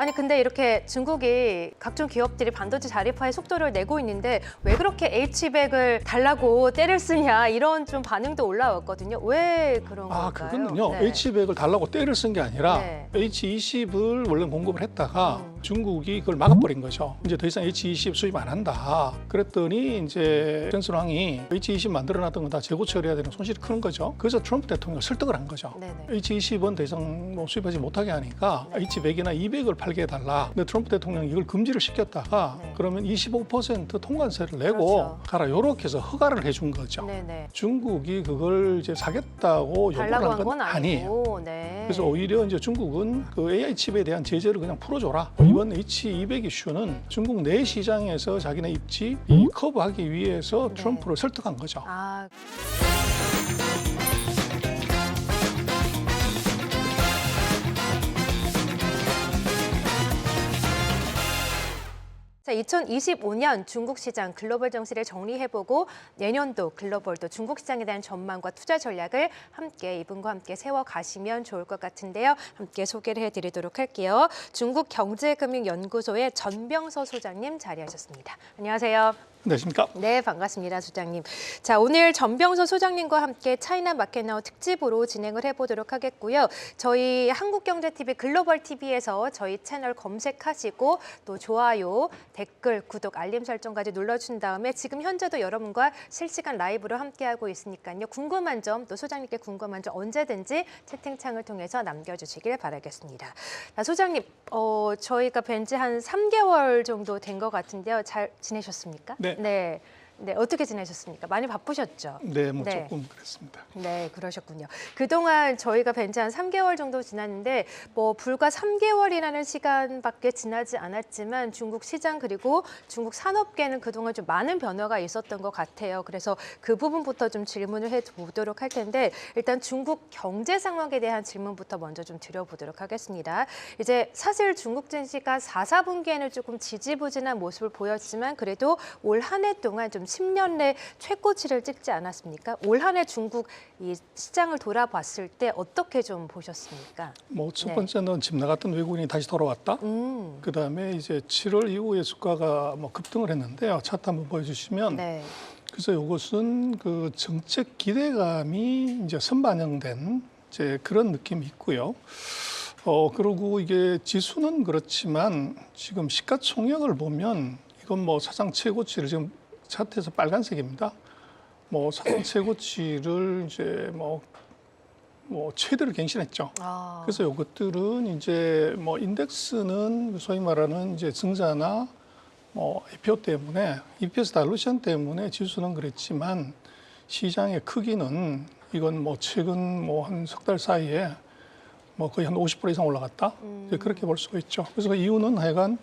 아니 근데 이렇게 중국이 각종 기업들이 반도체 자립화의 속도를 내고 있는데 왜 그렇게 H100을 달라고 때를 쓰냐 이런 좀 반응도 올라왔거든요. 왜 그런 아, 걸까요? 그거는요. 네. H100을 달라고 때를 쓴 게 아니라 네. H20을 원래 공급을 했다가 중국이 그걸 막아버린 거죠. 이제 더 이상 H20 수입 안 한다. 그랬더니 이제 젠슨왕이 H20 만들어놨던 거 다 재고 처리해야 되는 손실이 큰 거죠. 그래서 트럼프 대통령이 설득을 한 거죠. 네네. H20은 더 이상 뭐 수입하지 못하게 하니까 H100이나 200을 팔게 해달라. 근데 트럼프 대통령이 이걸 금지를 시켰다가 네. 그러면 25% 통관세를 내고 그렇죠. 가라. 요렇게 해서 허가를 해준 거죠. 네네. 중국이 그걸 이제 사겠다고 요구를 달라고 한 한 건 건 아니에요. 아니고. 네. 그래서 오히려 이제 중국은 그 AI 칩에 대한 제재를 그냥 풀어줘라. 이번 H200 이슈는 중국 내 시장에서 자기네 입지 커브하기 위해서 네. 트럼프를 설득한 거죠. 아. 자, 2025년 중국 시장 글로벌 정세를 정리해보고 내년도 글로벌도 중국 시장에 대한 전망과 투자 전략을 함께 이분과 함께 세워가시면 좋을 것 같은데요. 함께 소개를 해드리도록 할게요. 중국경제금융연구소의 전병서 소장님 자리하셨습니다. 안녕하세요. 안녕하십니까? 네, 반갑습니다, 소장님. 자, 오늘 전병서 소장님과 함께 차이나 마켓나우 특집으로 진행을 해보도록 하겠고요. 저희 한국경제TV 글로벌 TV에서 저희 채널 검색하시고 또 좋아요, 댓글, 구독, 알림 설정까지 눌러준 다음에 지금 현재도 여러분과 실시간 라이브로 함께하고 있으니까요. 궁금한 점, 또 소장님께 궁금한 점 언제든지 채팅창을 통해서 남겨주시길 바라겠습니다. 자, 소장님, 저희가 뵌 지 한 3개월 정도 된 것 같은데요. 잘 지내셨습니까? 네. 네. 네, 어떻게 지내셨습니까? 많이 바쁘셨죠? 네, 뭐 네. 조금 그랬습니다. 네, 그러셨군요. 그동안 저희가 뵌 지 한 3개월 정도 지났는데 뭐 불과 3개월이라는 시간밖에 지나지 않았지만 중국 시장 그리고 중국 산업계는 그동안 좀 많은 변화가 있었던 것 같아요. 그래서 그 부분부터 좀 질문을 해보도록 할 텐데 일단 중국 경제 상황에 대한 질문부터 먼저 좀 드려보도록 하겠습니다. 이제 사실 중국 증시가 4, 4분기에는 조금 지지부진한 모습을 보였지만 그래도 올 한 해 동안 좀 10년 내 최고치를 찍지 않았습니까? 올 한 해 중국 이 시장을 돌아봤을 때 어떻게 좀 보셨습니까? 뭐 첫 네. 번째는 집 나갔던 외국인이 다시 돌아왔다. 그다음에 이제 7월 이후에 주가가 뭐 급등을 했는데요. 차트 한번 보여주시면 네. 그래서 이것은 그 정책 기대감이 이제 선반영된 이제 그런 느낌이 있고요. 그리고 이게 지수는 그렇지만 지금 시가총액을 보면 이건 뭐 사상 최고치를 지금 차트에서 빨간색입니다. 뭐 사상 최고치를 이제 뭐 최대를 갱신했죠. 아. 그래서 이것들은 이제 뭐 인덱스는 소위 말하는 이제 증자나 뭐 IPO 때문에 EPS 달루션 때문에 지수는 그랬지만 시장의 크기는 이건 뭐 최근 뭐 한 석 달 사이에 뭐 거의 한 50% 이상 올라갔다. 이제 그렇게 볼 수가 있죠. 그래서 그 이유는 하여간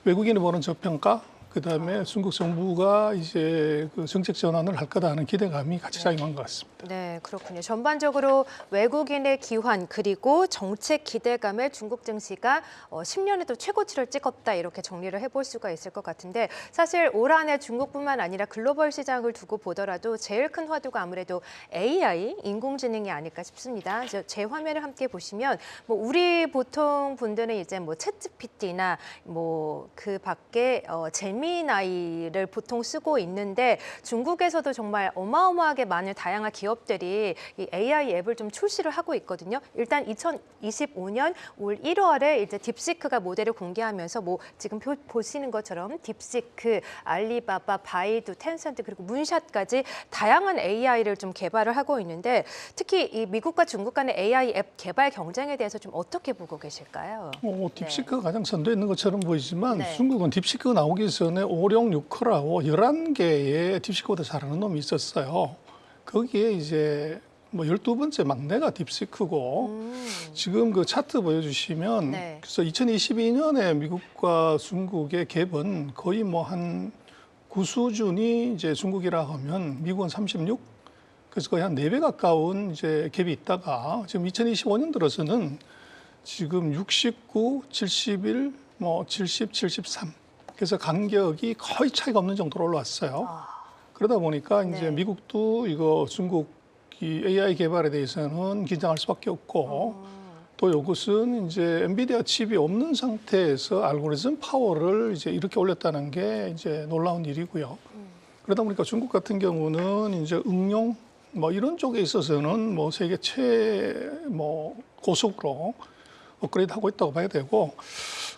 외국인이 보는 저평가, 그다음에 중국 정부가 이제 그 정책 전환을 할 거다 하는 기대감이 같이 작용한 것 같습니다. 네, 그렇군요. 전반적으로 외국인의 기환 그리고 정책 기대감에 중국 증시가 10년에도 최고치를 찍었다 이렇게 정리를 해볼 수가 있을 것 같은데 사실 올 한 해 중국뿐만 아니라 글로벌 시장을 두고 보더라도 제일 큰 화두가 아무래도 AI, 인공지능이 아닐까 싶습니다. 제 화면을 함께 보시면 뭐 우리 보통 분들은 이제 뭐 챗GPT나 뭐 그 밖에 제미나이를 보통 쓰고 있는데 중국에서도 정말 어마어마하게 많은 다양한 기업들이 이 AI 앱을 좀 출시를 하고 있거든요. 일단 2025년 올 1월에 이제 딥시크가 모델을 공개하면서 뭐 지금 보시는 것처럼 딥시크, 알리바바, 바이두, 텐센트 그리고 문샷까지 다양한 AI를 좀 개발을 하고 있는데 특히 이 미국과 중국 간의 AI 앱 개발 경쟁에 대해서 좀 어떻게 보고 계실까요? 딥시크가 가장 선두에 있는 것처럼 보이지만 네. 중국은 딥시크 나오기 전에 566라고 11개의 딥시크보다 잘하는 놈이 있었어요. 거기에 이제 뭐 12번째 막내가 딥시크고 지금 그 차트 보여주시면 네. 그래서 2022년에 미국과 중국의 갭은 거의 뭐 한 9 수준이 이제 중국이라 하면 미국은 36, 그래서 거의 한 4배 가까운 이제 갭이 있다가 지금 2025년 들어서는 지금 69, 71, 뭐 70, 73. 그래서 간격이 거의 차이가 없는 정도로 올라왔어요. 그러다 보니까 이제 네. 미국도 이거 중국 이 AI 개발에 대해서는 긴장할 수밖에 없고 또 이것은 이제 엔비디아 칩이 없는 상태에서 알고리즘 파워를 이제 이렇게 올렸다는 게 이제 놀라운 일이고요. 그러다 보니까 중국 같은 경우는 이제 응용 뭐 이런 쪽에 있어서는 뭐 세계 뭐 고속으로 업그레이드하고 있다고 봐야 되고,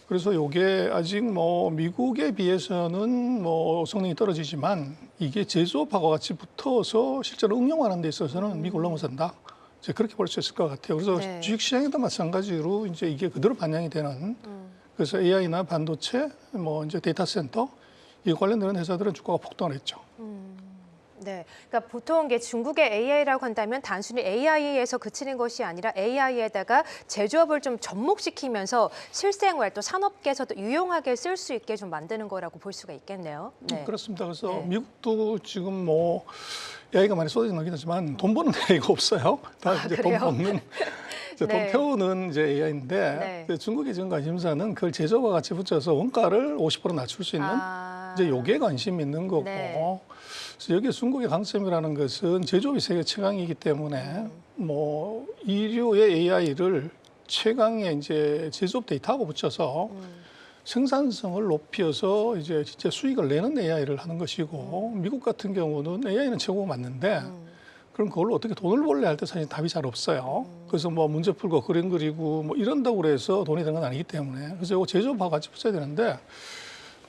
그래서 이게 아직 뭐 미국에 비해서는 뭐 성능이 떨어지지만 이게 제조업하고 같이 붙어서 실제로 응용하는 데 있어서는 미국을 넘어선다. 이제 그렇게 볼 수 있을 것 같아요. 그래서 네. 주식시장에도 마찬가지로 이제 이게 그대로 반영이 되는, 그래서 AI나 반도체, 뭐 이제 데이터 센터 이 관련되는 회사들은 주가가 폭등을 했죠. 네, 그러니까 보통 이게 중국의 AI라고 한다면 단순히 AI에서 그치는 것이 아니라 AI에다가 제조업을 좀 접목시키면서 실생활 또 산업계에서도 유용하게 쓸 수 있게 좀 만드는 거라고 볼 수가 있겠네요. 네. 그렇습니다. 그래서 네. 미국도 지금 뭐 AI가 많이 쏟아지는 거긴 하지만 돈 버는 AI가 없어요. 다 이제 돈 그래요? 버는, 이제 네. 돈 태우는 이제 AI인데 네. 중국의 지금 관심사는 그걸 제조업과 같이 붙여서 원가를 50% 낮출 수 있는 이제 요게 관심이 있는 거고. 네. 그래서 여기 중국의 강점이라는 것은 제조업이 세계 최강이기 때문에 뭐 인류의 AI를 최강의 이제 제조업 데이터하고 붙여서 생산성을 높여서 이제 진짜 수익을 내는 AI를 하는 것이고, 미국 같은 경우는 AI는 최고가 맞는데 그럼 그걸로 어떻게 돈을 벌래 할 때 사실 답이 잘 없어요. 그래서 뭐 문제 풀고 그림 그리고 뭐 이런다고 해서 돈이 되는 건 아니기 때문에, 그래서 이거 제조업하고 같이 붙여야 되는데,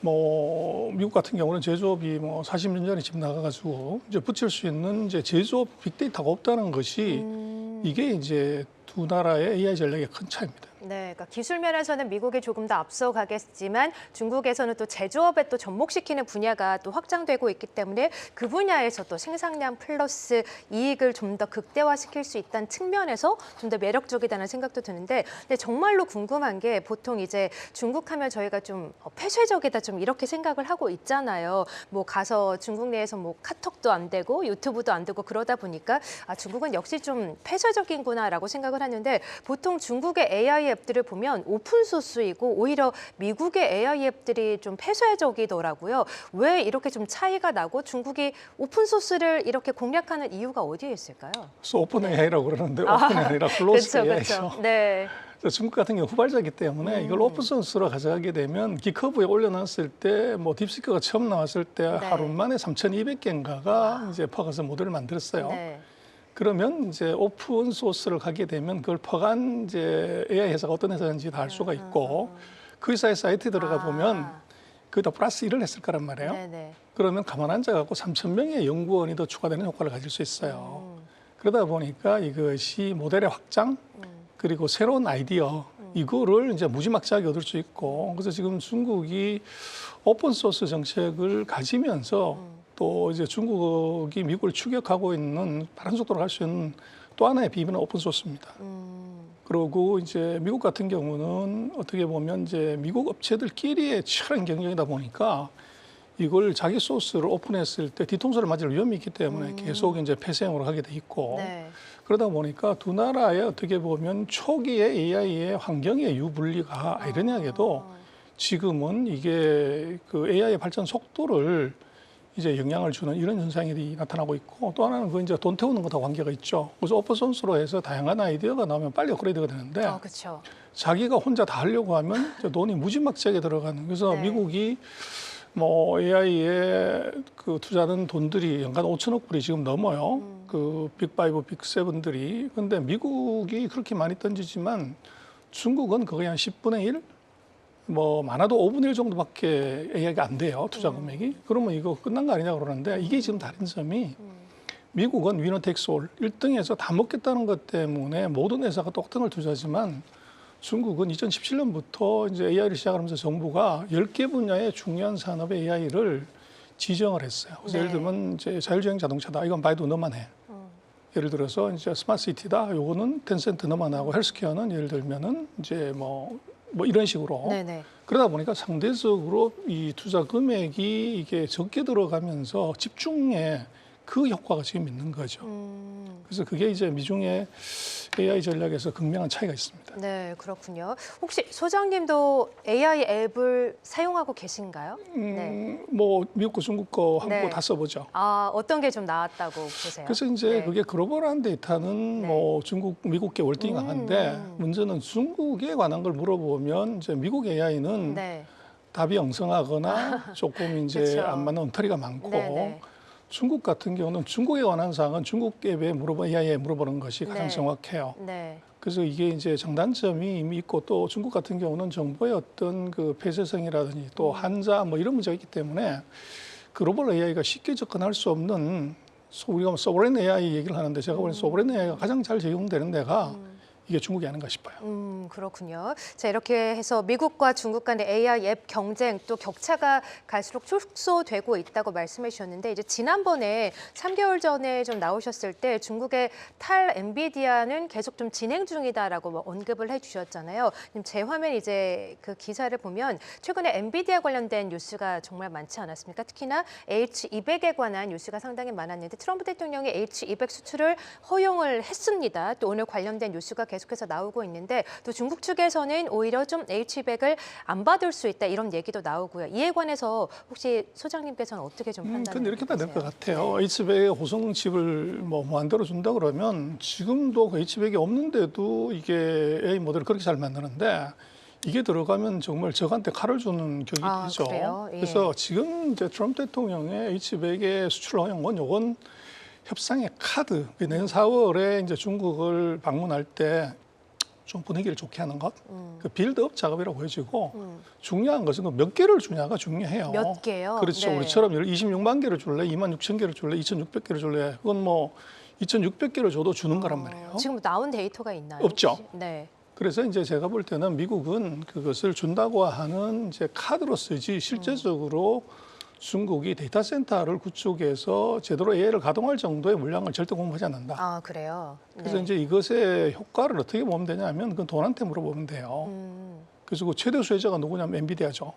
뭐 미국 같은 경우는 제조업이 뭐 40년 전에 집 나가가지고 이제 붙일 수 있는 이제 제조업 빅데이터가 없다는 것이 이게 이제 두 나라의 AI 전략의 큰 차이입니다. 네, 그러니까 기술 면에서는 미국이 조금 더 앞서가겠지만 중국에서는 또 제조업에 또 접목시키는 분야가 또 확장되고 있기 때문에 그 분야에서 또 생산량 플러스 이익을 좀 더 극대화시킬 수 있다는 측면에서 좀 더 매력적이다는 생각도 드는데, 근데 정말로 궁금한 게 보통 이제 중국하면 저희가 좀 폐쇄적이다 좀 이렇게 생각을 하고 있잖아요. 뭐 가서 중국 내에서 뭐 카톡도 안 되고 유튜브도 안 되고 그러다 보니까 아, 중국은 역시 좀 폐쇄적인구나라고 생각을 하는데, 보통 중국의 AI 앱들을 보면 오픈 소스이고 오히려 미국의 AI 앱들이 좀 폐쇄적이더라고요. 왜 이렇게 좀 차이가 나고 중국이 오픈 소스를 이렇게 공략하는 이유가 어디에 있을까요? 그래서 오픈 AI라고 그러는데 오픈이 아니라 클로즈 AI죠. 그렇죠. 네. 중국 같은 경우 후발자이기 때문에 이걸 오픈 소스로 가져가게 되면 기커브에 올려놨을 때 뭐 딥시크가 처음 나왔을 때 하루 만에 3,200개인가가 이제 퍼가서 모델을 만들었어요. 네. 그러면 이제 오픈 소스를 가게 되면 그걸 퍼간 이제 AI 회사가 어떤 회사인지 다 알 수가 있고, 그 회사의 사이트에 들어가 보면 거기다 플러스 1을 했을 거란 말이에요. 네네. 그러면 가만 앉아갖고 3,000명의 연구원이 더 추가되는 효과를 가질 수 있어요. 그러다 보니까 이것이 모델의 확장, 그리고 새로운 아이디어, 이거를 이제 무지막지하게 얻을 수 있고, 그래서 지금 중국이 오픈 소스 정책을 가지면서 또 이제 중국이 미국을 추격하고 있는 빠른 속도로 갈 수 있는 또 하나의 비밀은 오픈 소스입니다. 그리고 이제 미국 같은 경우는 어떻게 보면 이제 미국 업체들끼리의 치열한 경쟁이다 보니까 이걸 자기 소스를 오픈했을 때 뒤통수를 맞을 위험이 있기 때문에 계속 이제 폐쇄형으로 하게 돼 있고, 네. 그러다 보니까 두 나라의 어떻게 보면 초기의 AI의 환경의 유분리가 아이러니하게도 지금은 이게 그 AI의 발전 속도를 이제 영향을 주는 이런 현상이 나타나고 있고, 또 하나는 그 이제 돈 태우는 것과 관계가 있죠. 그래서 오픈 소스로 해서 다양한 아이디어가 나오면 빨리 업그레이드가 되는데, 그렇죠. 자기가 혼자 다 하려고 하면 이제 돈이 무지막지하게 들어가는. 그래서 네. 미국이 뭐 AI에 그 투자하는 돈들이 연간 5천억 불이 지금 넘어요. 그 빅5, 빅7들이. 근데 미국이 그렇게 많이 던지지만 중국은 거의 한 10분의 1? 뭐 많아도 5분의 1 정도밖에 AI가 안 돼요. 투자 금액이. 그러면 이거 끝난 거 아니냐 그러는데, 이게 지금 다른 점이 미국은 위너 텍스 올 1등에서 다 먹겠다는 것 때문에 모든 회사가 똑등을 투자하지만, 중국은 2017년부터 이제 AI를 시작하면서 정부가 10개 분야의 중요한 산업의 AI를 지정을 했어요. 그래서 예를 들면 이제 자율주행 자동차다. 이건 바이두 너만 해. 예를 들어서 이제 스마트 시티다. 요거는 텐센트 너만 하고, 헬스케어는 예를 들면은 이제 뭐 이런 식으로. 네네. 그러다 보니까 상대적으로 이 투자 금액이 이게 적게 들어가면서 집중에 그 효과가 지금 있는 거죠. 그래서 그게 이제 미중의 AI 전략에서 극명한 차이가 있습니다. 네, 그렇군요. 혹시 소장님도 AI 앱을 사용하고 계신가요? 네. 뭐 미국 거, 중국 거 한국 네. 거 다 써보죠. 어떤 게 좀 나았다고 보세요? 그래서 이제 네. 그게 글로벌한 데이터는 네. 뭐 중국, 미국계 월등히 강한데 문제는 중국에 관한 걸 물어보면 이제 미국 AI는 네. 답이 엉성하거나 조금 이제 그쵸. 안 맞는 엉터리가 많고 네네. 중국 같은 경우는 중국에 관한 사항은 중국 앱에 AI에 물어보는 것이 가장 네. 정확해요. 네. 그래서 이게 이제 장단점이 이미 있고 또 중국 같은 경우는 정보의 어떤 그 폐쇄성이라든지 또 한자 뭐 이런 문제가 있기 때문에 글로벌 AI가 쉽게 접근할 수 없는 우리가 소브레인 AI 얘기를 하는데 제가 보기엔 소브레인 AI가 가장 잘 적용되는 데가 이게 중국이 아닌가 싶어요. 그렇군요. 자, 이렇게 해서 미국과 중국 간의 AI 앱 경쟁 또 격차가 갈수록 축소되고 있다고 말씀해 주셨는데 이제 지난번에 3개월 전에 좀 나오셨을 때 중국의 탈 엔비디아는 계속 좀 진행 중이다라고 뭐 언급을 해 주셨잖아요. 지금 제 화면 이제 그 기사를 보면 최근에 엔비디아 관련된 뉴스가 정말 많지 않았습니까? 특히나 H200에 관한 뉴스가 상당히 많았는데 트럼프 대통령이 H200 수출을 허용을 했습니다. 또 오늘 관련된 뉴스가 계속해서 나오고 있는데 또 중국 측에서는 오히려 좀 H200을 안 받을 수 있다 이런 얘기도 나오고요. 이에 관해서 혹시 소장님께서는 어떻게 좀 판단을 근데 이렇게 봐야 될 것 하세요? 같아요. H100의 호송칩을 뭐 무한대로 준다 그러면 지금도 그 H100이 없는데도 이게 AI 모델을 그렇게 잘 만드는데 이게 들어가면 정말 적한테 칼을 주는 격이 되죠. 그래요? 예. 그래서 지금 이제 트럼프 대통령의 H100의 수출 허용은 요건 협상의 카드. 내년 4월에 이제 중국을 방문할 때 좀 분위기를 좋게 하는 것, 그 빌드업 작업이라고 보여지고 중요한 것은 그 몇 개를 주냐가 중요해요. 몇 개요? 그렇죠. 네. 우리처럼 26만 개를 줄래, 2만 6천 개를 줄래, 2,600개를 줄래. 그건 뭐 2,600개를 줘도 주는 거란 말이에요. 지금 나온 데이터가 있나요? 없죠. 혹시? 네. 그래서 이제 제가 볼 때는 미국은 그것을 준다고 하는 이제 카드로 쓰지 실제적으로 중국이 데이터 센터를 구축해서 제대로 AI를 가동할 정도의 물량을 절대 공급하지 않는다. 그래요. 그래서 이제 이것의 효과를 어떻게 보면 되냐면 그건 돈한테 물어보면 돼요. 그래서 그 최대 수혜자가 누구냐면 엔비디아죠.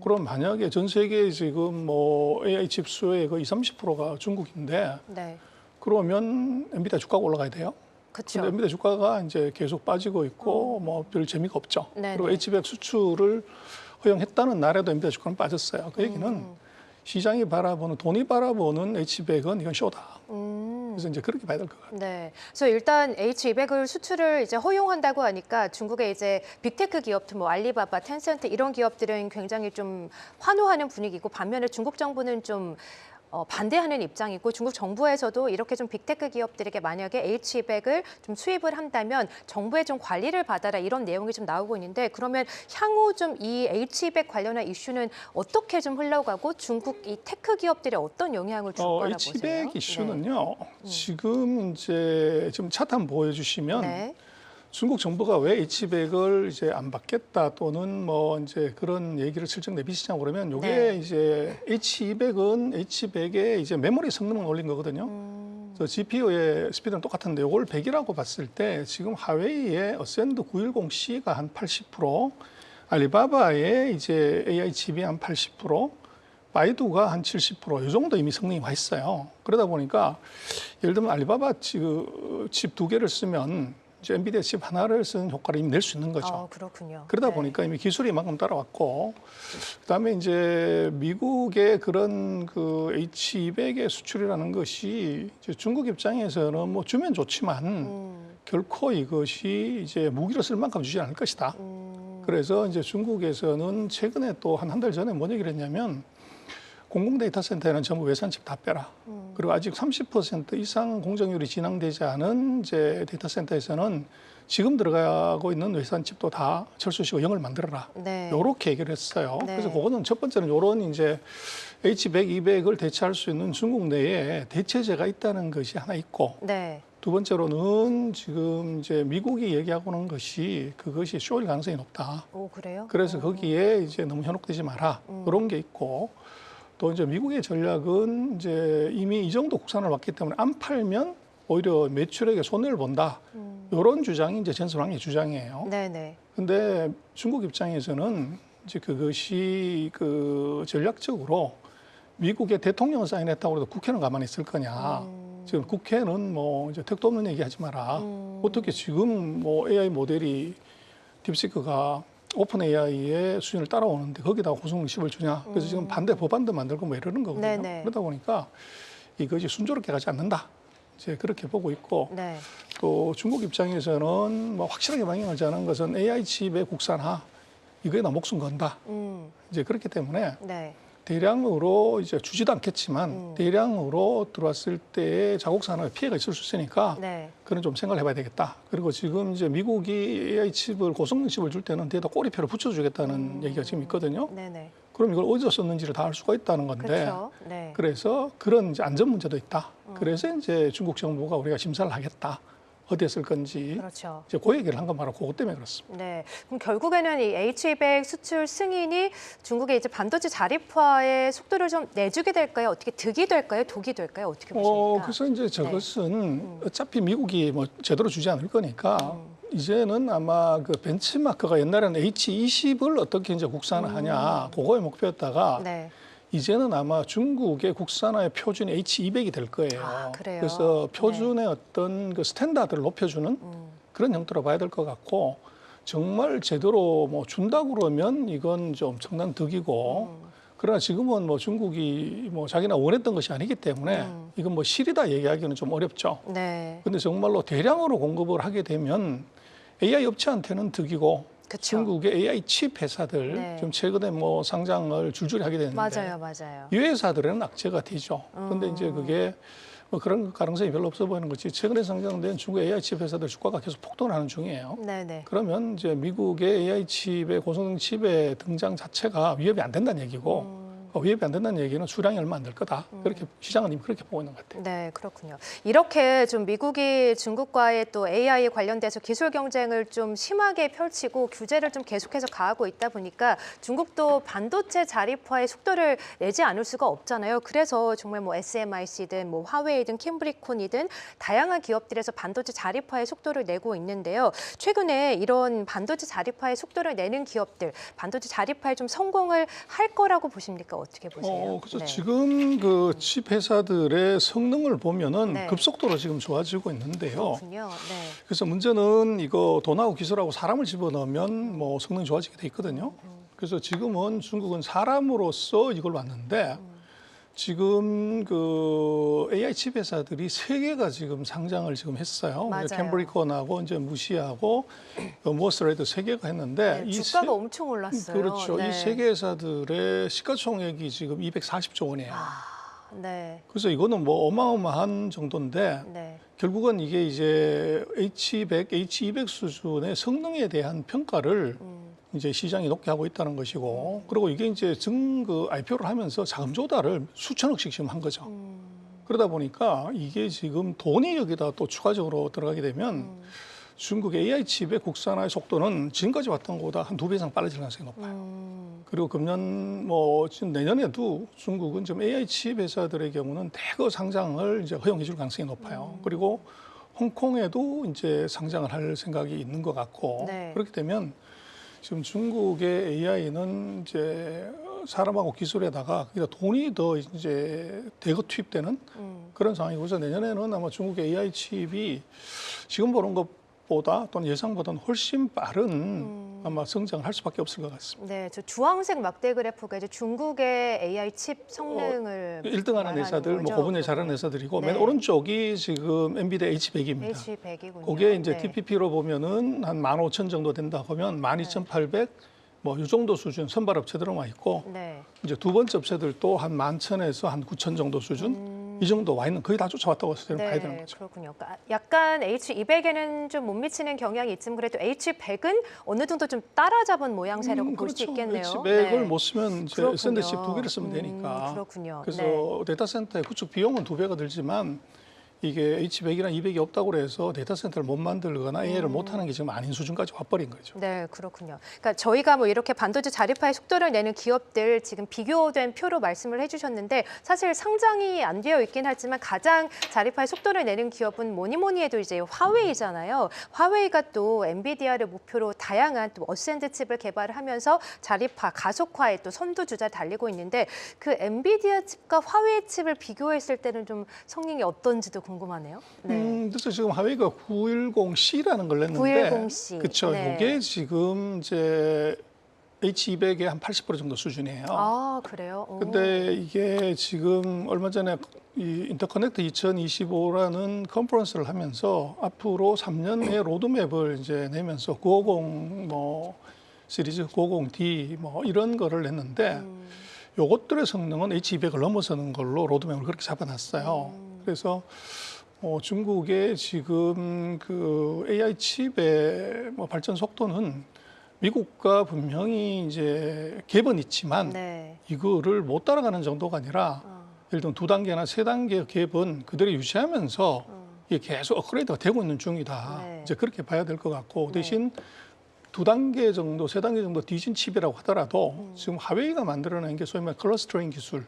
그럼 만약에 전 세계 지금 뭐 AI 칩 수요의 그 20, 30%가 중국인데 네. 그러면 엔비디아 주가가 올라가야 돼요. 그렇죠. 근데 엔비디아 주가가 이제 계속 빠지고 있고 뭐 별 재미가 없죠. 네네. 그리고 H100 수출을 허용했다는 날에도 엔비디아 주가는 빠졌어요. 그 얘기는 시장이 바라보는 돈이 바라보는 H100은 이건 쇼다. 그래서 이제 그렇게 봐야 될 것 같아요. 네. 그래서 일단 H200을 수출을 이제 허용한다고 하니까 중국의 이제 빅테크 기업들 뭐 알리바바, 텐센트 이런 기업들은 굉장히 좀 환호하는 분위기고 반면에 중국 정부는 좀 반대하는 입장이고 중국 정부에서도 이렇게 좀 빅테크 기업들에게 만약에 H200을 좀 수입을 한다면 정부의 좀 관리를 받아라 이런 내용이 좀 나오고 있는데 그러면 향후 좀 이 H200 관련한 이슈는 어떻게 좀 흘러가고 중국 이 테크 기업들이 어떤 영향을 줄 거라고 보세요? H100 이슈는요. 지금 이제 지금 차트 한번 보여주시면 네. 중국 정부가 왜 H100을 이제 안 받겠다 또는 뭐 이제 그런 얘기를 슬쩍 내비치냐고 그러면 이게 네. 이제 H200은 H100의 이제 메모리 성능을 올린 거거든요. 그래서 GPU의 스피드는 똑같은데 이걸 100이라고 봤을 때 지금 하웨이의 어센드 910C가 한 80%, 알리바바의 이제 AI 칩이 한 80%, 바이두가 한 70%, 이 정도 이미 성능이 와 있어요. 그러다 보니까 예를 들면 알리바바 칩 2개를 쓰면 이제 엔비디아 칩 하나를 쓰는 효과를 이미 낼 수 있는 거죠. 그렇군요. 그러다 네. 보니까 이미 기술이 이만큼 따라왔고, 그다음에 이제 미국의 그런 그 H200의 수출이라는 것이 이제 중국 입장에서는 뭐 주면 좋지만 결코 이것이 이제 무기로 쓸 만큼 주지 않을 것이다. 그래서 이제 중국에서는 최근에 또 한 달 전에 뭔 얘기를 했냐면 공공 데이터 센터에는 전부 외산칩 다 빼라. 그리고 아직 30% 이상 공정률이 진행되지 않은 이제 데이터 센터에서는 지금 들어가고 있는 외산칩도 다 철수시고 0을 만들어라. 네. 요렇게 얘기를 했어요. 네. 그래서 그거는 첫 번째는 요런 이제 H100, 200을 대체할 수 있는 중국 내에 대체제가 있다는 것이 하나 있고 네. 두 번째로는 지금 이제 미국이 얘기하고 있는 것이 그것이 쇼일 가능성이 높다. 그래요? 그래서 거기에 이제 너무 현혹되지 마라. 그런 게 있고 또 이제 미국의 전략은 이제 이미 이 정도 국산을 왔기 때문에 안 팔면 오히려 매출액에 손해를 본다. 이런 주장이 이제 전선왕의 주장이에요. 네네. 근데 중국 입장에서는 이제 그것이 그 전략적으로 미국의 대통령은 사인했다고 해도 국회는 가만히 있을 거냐. 지금 국회는 뭐 이제 택도 없는 얘기 하지 마라. 어떻게 지금 뭐 AI 모델이 딥시크가 오픈 AI의 수준을 따라오는데 거기다가 고성능십을 주냐. 그래서 지금 반대 법안도 만들고 뭐 이러는 거거든요. 네네. 그러다 보니까 이것이 순조롭게 가지 않는다. 이제 그렇게 보고 있고 네. 또 중국 입장에서는 뭐 확실하게 방향을 정하는 것은 AI 칩의 국산화 이거에다 목숨 건다. 이제 그렇기 때문에 네. 대량으로 이제 주지도 않겠지만 대량으로 들어왔을 때 자국 산업에 피해가 있을 수 있으니까 네. 그런 좀 생각을 해봐야 되겠다. 그리고 지금 이제 미국이 AI 칩을 고성능 칩을 줄 때는 뒤에다 꼬리표를 붙여주겠다는 얘기가 지금 있거든요. 네네. 그럼 이걸 어디서 썼는지를 다 알 수가 있다는 건데 그렇죠. 네. 그래서 그런 이제 안전 문제도 있다. 그래서 이제 중국 정부가 우리가 심사를 하겠다. 어디에 쓸 건지 그렇죠. 이제 그 얘기를 한 건 바로 그것 때문에 그렇습니다. 네. 그럼 결국에는 이 H200 수출 승인이 중국의 이제 반도체 자립화의 속도를 좀 내주게 될까요? 어떻게 득이 될까요? 독이 될까요? 어떻게 보십니까? 그래서 이제 저것은 어차피 미국이 뭐 제대로 주지 않을 거니까 이제는 아마 그 벤치마크가 옛날에는 H20을 어떻게 이제 국산화하냐 그거의 목표였다가 네. 이제는 아마 중국의 국산화의 표준이 H200이 될 거예요. 아, 그래요? 그래서 표준의 어떤 그 스탠다드를 높여주는 그런 형태로 봐야 될 것 같고 정말 제대로 뭐 준다고 그러면 이건 좀 엄청난 득이고 그러나 지금은 뭐 중국이 뭐 자기나 원했던 것이 아니기 때문에 이건 뭐 실이다 얘기하기는 좀 어렵죠. 네. 근데 정말로 대량으로 공급을 하게 되면 AI 업체한테는 득이고 그쵸. 중국의 AI 칩 회사들 네. 좀 최근에 뭐 상장을 줄줄이 하게 되는데 맞아요. 이 회사들에는 악재가 되죠. 근데 이제 그게 뭐 그런 가능성이 별로 없어 보이는 거지. 최근에 상장된 중국 AI 칩 회사들 주가가 계속 폭등하는 중이에요. 네네. 그러면 이제 미국의 AI 칩의 고성능 칩의 등장 자체가 위협이 안 된다는 얘기고 위협이 안 된다는 얘기는 수량이 얼마 안 될 거다. 그렇게 시장은 이미 그렇게 보고 있는 것 같아요. 네, 그렇군요. 이렇게 좀 미국이 중국과의 또 AI 관련돼서 기술 경쟁을 좀 심하게 펼치고 규제를 좀 계속해서 가하고 있다 보니까 중국도 반도체 자립화의 속도를 내지 않을 수가 없잖아요. 그래서 정말 뭐 SMIC든 뭐 화웨이든 캠브리콘이든 다양한 기업들에서 반도체 자립화의 속도를 내고 있는데요. 최근에 이런 반도체 자립화의 속도를 내는 기업들, 반도체 자립화에 좀 성공을 할 거라고 보십니까? 어떻게 보세요? 그래서 네. 지금 그 칩 회사들의 성능을 보면은 네. 급속도로 지금 좋아지고 있는데요. 그렇군요. 네. 그래서 문제는 이거 돈하고 기술하고 사람을 집어넣으면 뭐 성능이 좋아지게 돼 있거든요. 그래서 지금은 중국은 사람으로서 이걸 왔는데 지금 그 AI 칩 회사들이 3개가 지금 상장을 지금 했어요. 맞아요. 캠브리콘하고 이제 무시하고 모어스레드 3개가 했는데 네, 이 주가가 엄청 올랐어요. 그렇죠. 네. 이 3개 회사들의 시가총액이 지금 240조 원이에요. 네. 그래서 이거는 뭐 어마어마한 정도인데 네. 결국은 이게 이제 H100, H200 수준의 성능에 대한 평가를 이제 시장이 높게 하고 있다는 것이고 그리고 이게 이제 IPO를 하면서 자금 조달을 수천억씩 지금 한 거죠. 그러다 보니까 이게 지금 돈이 여기다 또 추가적으로 들어가게 되면 중국의 AI 칩의 국산화의 속도는 지금까지 왔던 것보다 한 2배 이상 빨라질 가능성이 높아요. 그리고 금년 뭐 지금 내년에도 중국은 좀 AI 칩 회사들의 경우는 대거 상장을 이제 허용해 줄 가능성이 높아요. 그리고 홍콩에도 이제 상장을 할 생각이 있는 것 같고 네. 그렇게 되면 지금 중국의 AI는 이제 사람하고 기술에다가 돈이 더 이제 대거 투입되는 그런 상황이고 그래서 내년에는 아마 중국의 AI 칩이 지금 보는 것보다 또는 예상보다는 훨씬 빠른 아마 성장을 할 수밖에 없을 것 같습니다. 네, 저 주황색 막대 그래프가 이제 중국의 AI 칩 성능을 1등하는 말하는 회사들, 뭐 거죠? 고분야 잘하는 회사들이고 네. 맨 오른쪽이 지금 엔비디아 H100입니다. H100이군요. 그게 이제 네. TPP로 보면은 한 15,000 정도 된다 하면 12,800 뭐 이 정도 수준 선발 업체들은 와 있고 네. 이제 두 번째 업체들도 한 11,000에서 한 9,000 정도 수준 이 정도 와 있는 거의 다 쫓아왔다고 해서 봐야 되는 네, 거죠. 그렇군요. 그러니까 약간 H200에는 좀 못 미치는 경향이 있지만 그래도 H100은 어느 정도 좀 따라잡은 모양새라고 볼 수 그렇죠. 있겠네요. H100을 못 쓰면 이제 그렇군요. 샌드칩 2개를 쓰면 되니까. 그렇군요. 그래서 네. 데이터 센터의 구축 비용은 2배가 들지만 이게 H100이나 200이 없다고 해서 데이터 센터를 못 만들거나 AI를 못 하는 게 지금 아닌 수준까지 와버린 거죠. 네, 그렇군요. 그러니까 저희가 뭐 이렇게 반도체 자립화의 속도를 내는 기업들 지금 비교된 표로 말씀을 해주셨는데 사실 상장이 안 되어 있긴 하지만 가장 자립화의 속도를 내는 기업은 뭐니 해도 이제 화웨이잖아요. 화웨이가 또 엔비디아를 목표로 다양한 또 어센드 칩을 개발을 하면서 자립화, 가속화에 또 선두주자 달리고 있는데 그 엔비디아 칩과 화웨이 칩을 비교했을 때는 좀 성능이 어떤지도 궁금하네요. 네. 그래서 지금 하웨이가 910C라는 걸 냈는데, 910C. 그렇죠. 네. 이게 지금 이제 H200의 한 80% 정도 수준이에요. 아, 그래요? 오. 근데 이게 지금 얼마 전에 이 인터커넥트 2025라는 컨퍼런스를 하면서 앞으로 3년의 로드맵을 이제 내면서 950 뭐 시리즈 950D 뭐 이런 거를 냈는데 요것들의 성능은 H200을 넘어서는 걸로 로드맵을 그렇게 잡아놨어요. 그래서 중국의 지금 그 AI 칩의 뭐 발전 속도는 미국과 분명히 이제 갭은 있지만 네. 이거를 못 따라가는 정도가 아니라 예를 들면 2단계나 3단계 갭은 그대로 유지하면서 이게 계속 업그레이드가 되고 있는 중이다. 네. 이제 그렇게 봐야 될 것 같고 대신 2단계 정도, 3단계 정도 뒤진 칩이라고 하더라도 지금 하웨이가 만들어낸 게 소위 말해 클러스터링 기술.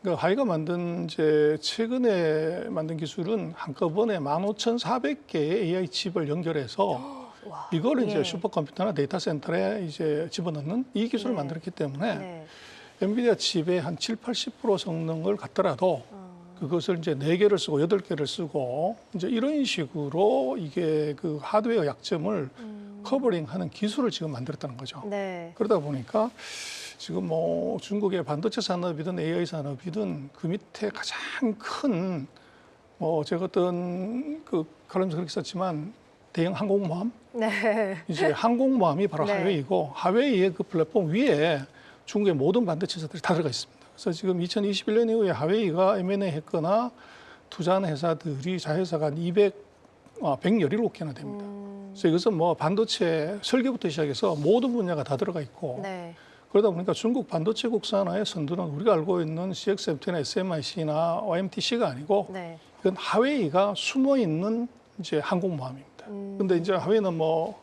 그러니까 하웨이가 만든 이제 최근에 만든 기술은 한꺼번에 15,400개의 AI 칩을 연결해서 와, 이걸 이제 예. 슈퍼컴퓨터나 데이터 센터에 이제 집어넣는 이 기술을 네. 만들었기 때문에 네. 엔비디아 칩의 한 7, 80% 성능을 갖더라도 그것을 이제 4개를 쓰고 8개를 쓰고 이제 이런 식으로 이게 그 하드웨어 약점을 커버링하는 기술을 지금 만들었다는 거죠. 네. 그러다 보니까 지금 뭐 중국의 반도체 산업이든 AI 산업이든 그 밑에 가장 큰 뭐 제가 어떤 그 칼럼에서 그렇게 썼지만 대형 항공모함 네. 이제 항공모함이 바로 네. 하웨이고 하웨이의 그 플랫폼 위에 중국의 모든 반도체사들이 다 들어가 있습니다. 그래서 지금 2021년 이후에 하웨이가 M&A 했거나 투자한 회사들이 자회사가 한 117개나 됩니다. 그래서 이것은 뭐 반도체 설계부터 시작해서 모든 분야가 다 들어가 있고 네. 그러다 보니까 중국 반도체 국산화의 선두는 우리가 알고 있는 CXMT나 SMIC나 YMTC가 아니고 네. 이건 하웨이가 숨어 있는 이제 항공모함입니다. 근데 이제 하웨이는 뭐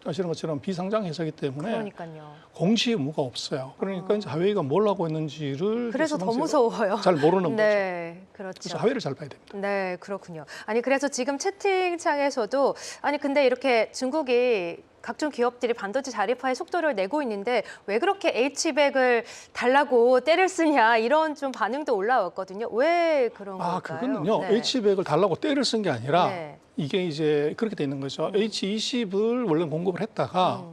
아시는 것처럼 비상장 회사이기 때문에 그러니까요. 공시 의무가 없어요. 그러니까 이제 하웨이가 뭘 하고 있는지를 그래서 더 이제 무서워요. 잘 모르는 거죠. 네, 그렇죠. 그래서 하웨이를 잘 봐야 됩니다. 네, 그렇군요. 아니 그래서 지금 채팅창에서도 아니 근데 이렇게 중국이 각종 기업들이 반도체 자립화의 속도를 내고 있는데 왜 그렇게 H100을 달라고 때를 쓰냐 이런 좀 반응도 올라왔거든요. 왜 그런 걸까요? 그거는요. 네. H100을 달라고 때를 쓴 게 아니라 네. 이게 이제 그렇게 돼 있는 거죠. H20을 원래 공급을 했다가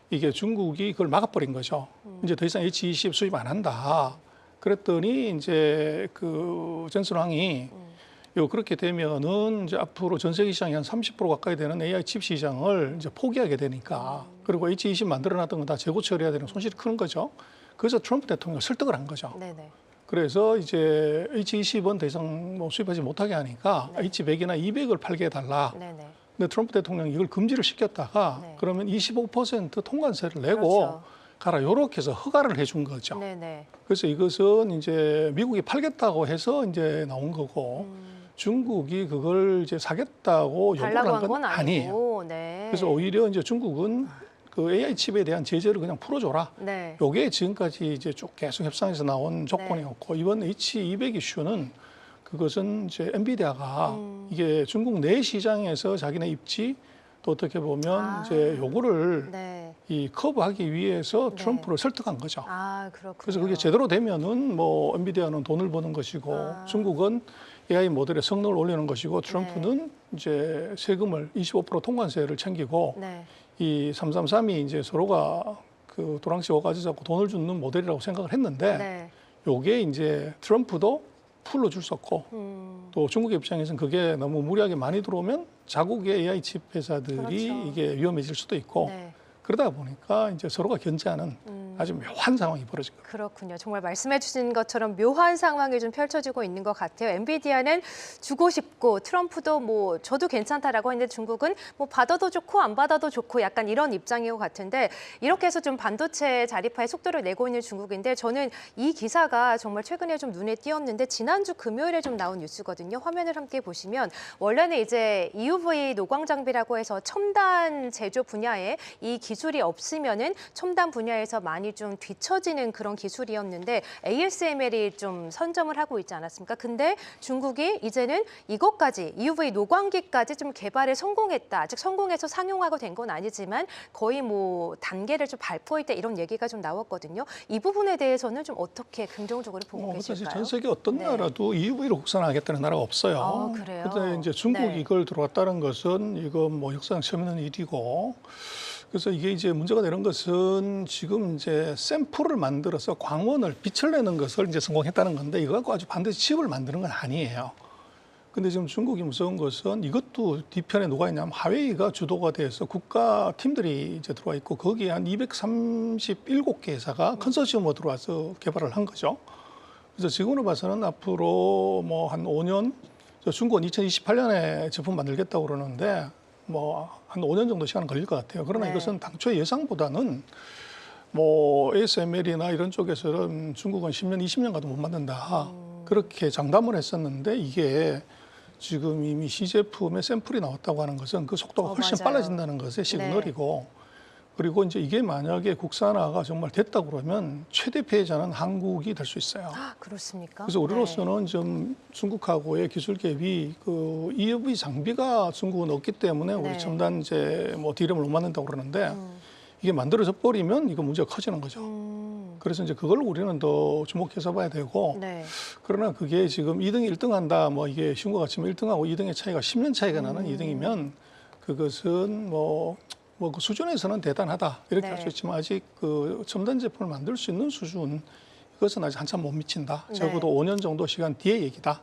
이게 중국이 그걸 막아버린 거죠. 이제 더 이상 H20 수입 안 한다. 그랬더니 이제 그 전순왕이 요 그렇게 되면은 이제 앞으로 전 세계 시장이 한 30% 가까이 되는 AI 칩 시장을 이제 포기하게 되니까 그리고 H20 만들어놨던 건 다 재고 처리해야 되는 손실이 큰 거죠. 그래서 트럼프 대통령이 설득을 한 거죠. 네네. 그래서 이제 H20은 더 이상 뭐 수입하지 못하게 하니까 H100이나 200을 팔게 해달라. 네네. 근데 트럼프 대통령이 이걸 금지를 시켰다가 네. 그러면 25% 통관세를 내고 그렇죠. 가라 요렇게 해서 허가를 해준 거죠. 네네. 그래서 이것은 이제 미국이 팔겠다고 해서 이제 나온 거고 중국이 그걸 이제 사겠다고 요구를 달라고 한 한 건 건 아니에요. 아니고. 네. 그래서 오히려 이제 중국은 그 AI 칩에 대한 제재를 그냥 풀어줘라. 네. 요게 지금까지 이제 쭉 계속 협상에서 나온 조건이었고 이번 H200 이슈는 그것은 이제 엔비디아가 이게 중국 내 시장에서 자기네 입지 또 어떻게 보면 이제 요거를 네. 이 커브하기 위해서 네. 트럼프를 설득한 거죠. 아, 그렇군요. 그래서 그게 제대로 되면은 뭐 엔비디아는 돈을 버는 것이고 중국은 AI 모델의 성능을 올리는 것이고 트럼프는 이제 세금을 25% 통관세를 챙기고 네. 이 333이 이제 서로가 그 도랑씨 오가지 잡고 돈을 주는 모델이라고 생각을 했는데 네. 요게 이제 트럼프도 풀로 줄 수 없고 또 중국의 입장에서는 그게 너무 무리하게 많이 들어오면 자국의 AI 칩 회사들이 그렇죠. 이게 위험해질 수도 있고 네. 그러다 보니까 이제 서로가 견제하는 아주 묘한 상황이 벌어진 거예요. 그렇군요. 정말 말씀해 주신 것처럼 묘한 상황이 좀 펼쳐지고 있는 것 같아요. 엔비디아는 주고 싶고 트럼프도 뭐 저도 괜찮다라고 했는데 중국은 뭐 받아도 좋고 안 받아도 좋고 약간 이런 입장인 것 같은데 이렇게 해서 좀 반도체 자립화에 속도를 내고 있는 중국인데 저는 이 기사가 정말 최근에 좀 눈에 띄었는데 지난주 금요일에 좀 나온 뉴스거든요. 화면을 함께 보시면 원래는 이제 EUV 노광 장비라고 해서 첨단 제조 분야에 이 기술이 없으면은 첨단 분야에서 많이 좀 뒤처지는 그런 기술이었는데 ASML이 좀 선점을 하고 있지 않았습니까? 근데 중국이 이제는 이것까지 EUV 노광기까지 좀 개발에 성공했다. 아직 성공해서 상용화가 된 건 아니지만 거의 뭐 단계를 좀 밟고 있다 이런 얘기가 좀 나왔거든요. 이 부분에 대해서는 좀 어떻게 긍정적으로 보고 사실 계실까요? 전 세계 어떤 나라도 EUV로 국산화하겠다는 나라가 없어요. 아, 그래요? 근데 이제 중국이 네. 이걸 들어왔다는 것은 이거 뭐 역사상 처음 있는 일이고 그래서 이게 이제 문제가 되는 것은 지금 이제 샘플을 만들어서 광원을 빛을 내는 것을 이제 성공했다는 건데 이거 갖고 아주 반드시 칩을 만드는 건 아니에요. 근데 지금 중국이 무서운 것은 이것도 뒤편에 누가 있냐면 하웨이가 주도가 돼서 국가 팀들이 이제 들어와 있고 거기에 한 237개 회사가 컨소시엄으로 들어와서 개발을 한 거죠. 그래서 지금으로 봐서는 앞으로 뭐 한 5년, 중국은 2028년에 제품 만들겠다고 그러는데 뭐 한 5년 정도 시간 걸릴 것 같아요. 그러나 네. 이것은 당초 예상보다는 뭐 ASML이나 이런 쪽에서는 중국은 10년, 20년 가도 못 만든다. 그렇게 장담을 했었는데 이게 지금 이미 시제품의 샘플이 나왔다고 하는 것은 그 속도가 훨씬 맞아요. 빨라진다는 것의 시그널이고 그리고 이제 이게 만약에 국산화가 정말 됐다 그러면 최대 피해자는 한국이 될 수 있어요. 아, 그렇습니까? 그래서 우리로서는 좀 중국하고의 기술 갭이 그 EUV 장비가 중국은 없기 때문에 우리 네. 첨단 이제 뭐 디램을 못 만든다고 그러는데 이게 만들어져 버리면 이거 문제가 커지는 거죠. 그래서 이제 그걸 우리는 더 주목해서 봐야 되고 네. 그러나 그게 지금 2등이 1등 한다 뭐 이게 신고 같지만 1등하고 2등의 차이가 10년 차이가 나는 2등이면 그것은 뭐 그 수준에서는 대단하다 이렇게 네. 할 수 있지만 아직 그 첨단 제품을 만들 수 있는 수준 이것은 아직 한참 못 미친다. 네. 적어도 5년 정도 시간 뒤의 얘기다.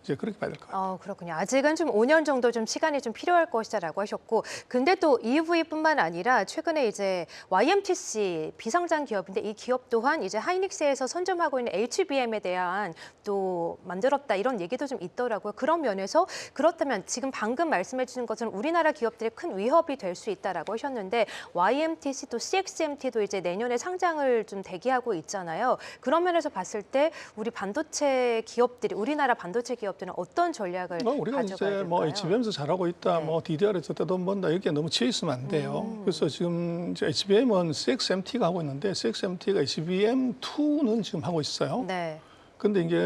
이제 그렇게 봐야 될 것 같아요. 그렇군요. 아직은 좀 5년 정도 좀 시간이 좀 필요할 것이다라고 하셨고, 근데 또 EUV뿐만 아니라 최근에 이제 YMTC 비상장 기업인데 이 기업 또한 이제 하이닉스에서 선점하고 있는 HBM에 대한 또 만들었다 이런 얘기도 좀 있더라고요. 그런 면에서 그렇다면 지금 방금 말씀해주신 것처럼 우리나라 기업들이 큰 위협이 될 수 있다라고 하셨는데 YMTC 또 CXMT도 이제 내년에 상장을 좀 대기하고 있잖아요. 그런 면에서 봤을 때 우리 반도체 기업들이 우리나라 반도체 기업들은 어떤 전략을 우리가 가져가야 이제 될까요? 뭐 HBM에서 잘하고 있다, 네. 뭐 DDR에서 돈 번다 이렇게 너무 치여 있으면 안 돼요. 그래서 지금 이제 HBM은 CXMT가 하고 있는데 CXMT가 HBM2는 지금 하고 있어요. 네. 근데 이게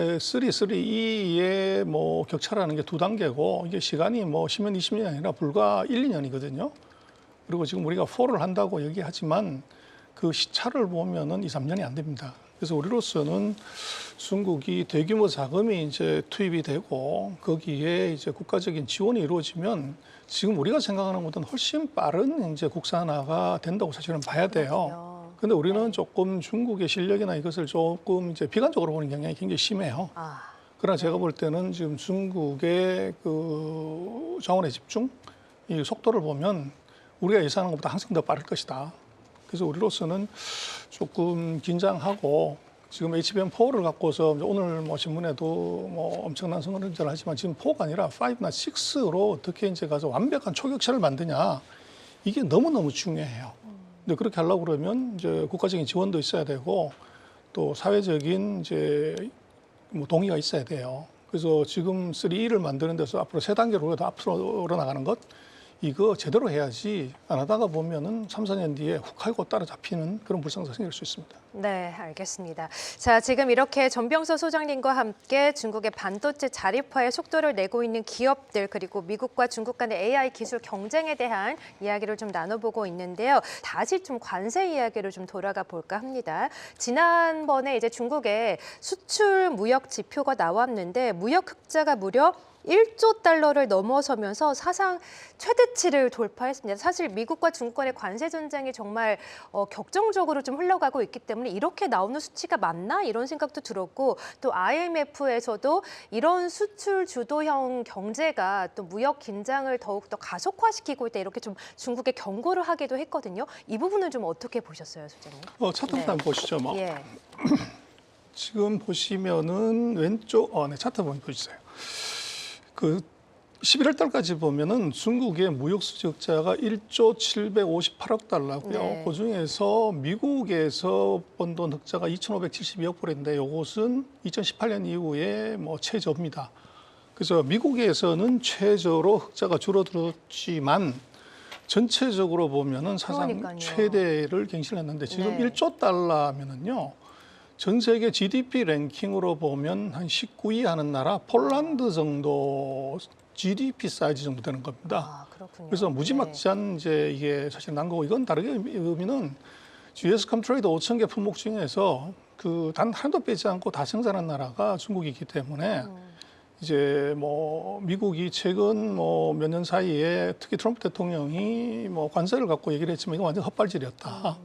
3.2의 뭐 격차라는 게 2단계고 이게 시간이 뭐 10년, 20년이 아니라 불과 1, 2년이거든요. 그리고 지금 우리가 4를 한다고 얘기하지만 그 시차를 보면은 2, 3년이 안 됩니다. 그래서 우리로서는 중국이 대규모 자금이 이제 투입이 되고 거기에 이제 국가적인 지원이 이루어지면 지금 우리가 생각하는 것보다는 훨씬 빠른 이제 국산화가 된다고 사실은 봐야 돼요. 근데 우리는 조금 중국의 실력이나 이것을 조금 이제 비관적으로 보는 경향이 굉장히 심해요. 그러나 제가 볼 때는 지금 중국의 그 자원의 집중, 이 속도를 보면 우리가 예상하는 것보다 항상 더 빠를 것이다. 그래서 우리로서는 조금 긴장하고 지금 HBM4를 갖고서 오늘 뭐 신문에도 뭐 엄청난 선언을 하지만 지금 4가 아니라 5나 6로 어떻게 이제 가서 완벽한 초격차를 만드냐 이게 너무너무 중요해요. 근데 그렇게 하려고 그러면 이제 국가적인 지원도 있어야 되고 또 사회적인 이제 뭐 동의가 있어야 돼요. 그래서 지금 3E를 만드는 데서 앞으로 3단계로 더 앞으로 나가는 것 이거 제대로 해야지 안 하다가 보면은 3, 4년 뒤에 훅 하고 따라잡히는 그런 불상사가 생길 수 있습니다. 네, 알겠습니다. 자, 지금 이렇게 전병서 소장님과 함께 중국의 반도체 자립화에 속도를 내고 있는 기업들 그리고 미국과 중국 간의 AI 기술 경쟁에 대한 이야기를 좀 나눠보고 있는데요. 다시 좀 관세 이야기로 좀 돌아가 볼까 합니다. 지난번에 이제 중국의 수출 무역 지표가 나왔는데 무역 흑자가 무려 1조 달러를 넘어서면서 사상 최대치를 돌파했습니다. 사실 미국과 중국 간의 관세 전쟁이 정말 격정적으로 좀 흘러가고 있기 때문에 이렇게 나오는 수치가 맞나 이런 생각도 들었고 또 IMF에서도 이런 수출 주도형 경제가 또 무역 긴장을 더욱 더 가속화시키고 있다 이렇게 좀 중국에 경고를 하기도 했거든요. 이 부분은 좀 어떻게 보셨어요, 소장님? 차트부터 한번 보시죠. 뭐. 예. 지금 보시면은 왼쪽, 네, 차트 한번 보시세요. 그 11월 달까지 보면은 중국의 무역 수지흑자가 1조 758억 달러고요. 네. 그 중에서 미국에서 번 돈 흑자가 2,572억 불인데 이것은 2018년 이후에 뭐 최저입니다. 그래서 미국에서는 최저로 흑자가 줄어들었지만 전체적으로 보면은 사상 그러니까요. 최대를 갱신했는데 지금 네. 1조 달러면은요. 전 세계 GDP 랭킹으로 보면 한 19위 하는 나라 폴란드 정도 GDP 사이즈 정도 되는 겁니다. 아, 그렇군요. 그래서 무지막지한 이제 이게 사실 난 거고 이건 다르게 의미는 GS 컴트레이드 5천 개 품목 중에서 그 단 하나도 빼지 않고 다 생산한 나라가 중국이기 때문에 이제 뭐 미국이 최근 뭐 몇 년 사이에 특히 트럼프 대통령이 뭐 관세를 갖고 얘기를 했지만 이건 완전 헛발질이었다.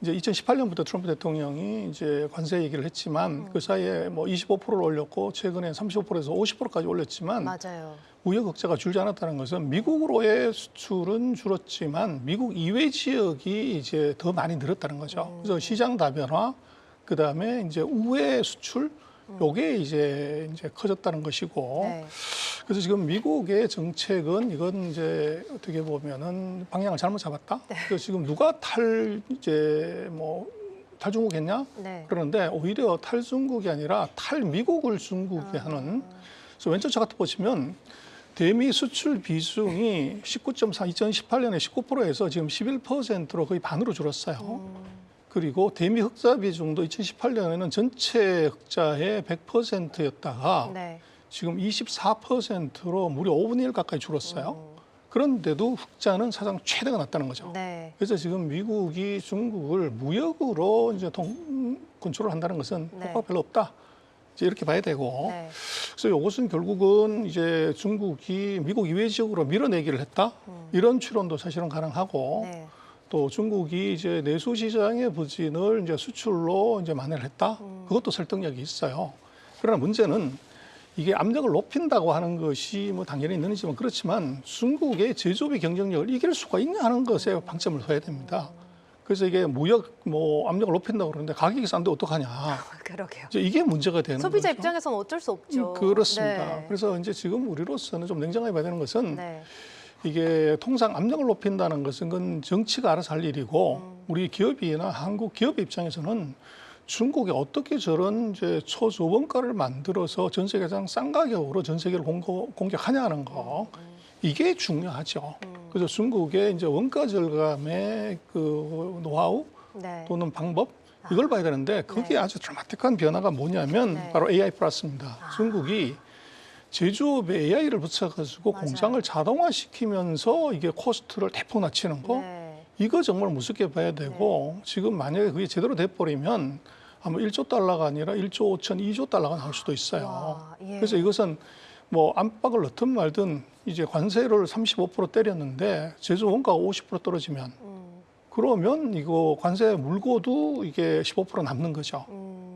이제 2018년부터 트럼프 대통령이 이제 관세 얘기를 했지만 그 사이에 뭐 25%를 올렸고 최근에 35%에서 50%까지 올렸지만 맞아요. 무역 흑자가 줄지 않았다는 것은 미국으로의 수출은 줄었지만 미국 이외 지역이 이제 더 많이 늘었다는 거죠. 그래서 시장 다변화, 그 다음에 이제 우회 수출, 요게 이제 커졌다는 것이고. 네. 그래서 지금 미국의 정책은 이건 이제 어떻게 보면은 방향을 잘못 잡았다. 그래서 지금 누가 탈중국했냐? 네. 그러는데 오히려 탈중국이 아니라 탈미국을 중국에 하는. 그래서 왼쪽 차트 보시면 대미 수출 비중이 19.4, 2018년에 19%에서 지금 11%로 거의 반으로 줄었어요. 그리고 대미 흑자 비중도 2018년에는 전체 흑자의 100%였다가 네. 지금 24%로 무려 5분의 1 가까이 줄었어요. 그런데도 흑자는 사상 최대가 났다는 거죠. 네. 그래서 지금 미국이 중국을 무역으로 이제 컨트롤 한다는 것은 네. 효과가 별로 없다. 이제 이렇게 봐야 되고. 네. 그래서 이것은 결국은 이제 중국이 미국 이외 지역으로 밀어내기를 했다. 이런 추론도 사실은 가능하고. 네. 또 중국이 이제 내수 시장의 부진을 이제 수출로 이제 만회를 했다. 그것도 설득력이 있어요. 그러나 문제는 이게 압력을 높인다고 하는 것이 뭐 당연히 있는지만 그렇지만 중국의 제조업의 경쟁력을 이길 수가 있냐 하는 것에 방점을 둬야 됩니다. 그래서 이게 무역 뭐 압력을 높인다고 그러는데 가격이 싼데 어떡하냐. 그러게요. 이제 이게 문제가 되는 소비자 거죠. 입장에서는 어쩔 수 없죠. 그렇습니다. 네. 그래서 이제 지금 우리로서는 좀 냉정하게 봐야 되는 것은 네. 이게 통상 압력을 높인다는 것은 그건 정치가 알아서 할 일이고 우리 기업이나 한국 기업 입장에서는 중국이 어떻게 저런 이제 초저원가를 만들어서 전 세계 가장 싼 가격으로 전 세계를 공격하냐는 거 이게 중요하죠. 그래서 중국의 이제 원가 절감의 그 노하우 네. 또는 방법 이걸 봐야 되는데 거기에 네. 아주 드라마틱한 변화가 뭐냐면 네. 바로 AI 플러스입니다. 중국이 제조업에 AI를 붙여가지고 맞아요. 공장을 자동화시키면서 이게 코스트를 대폭 낮추는 거 네. 이거 정말 무섭게 봐야 되고 지금 만약에 그게 제대로 돼버리면 아마 1조 달러가 아니라 1조 5천, 2조 달러가 나올 수도 있어요. 와, 예. 그래서 이것은 뭐 안팎을 넣든 말든 이제 관세를 35% 때렸는데 제조 원가가 50% 떨어지면 그러면 이거 관세 물고도 이게 15% 남는 거죠.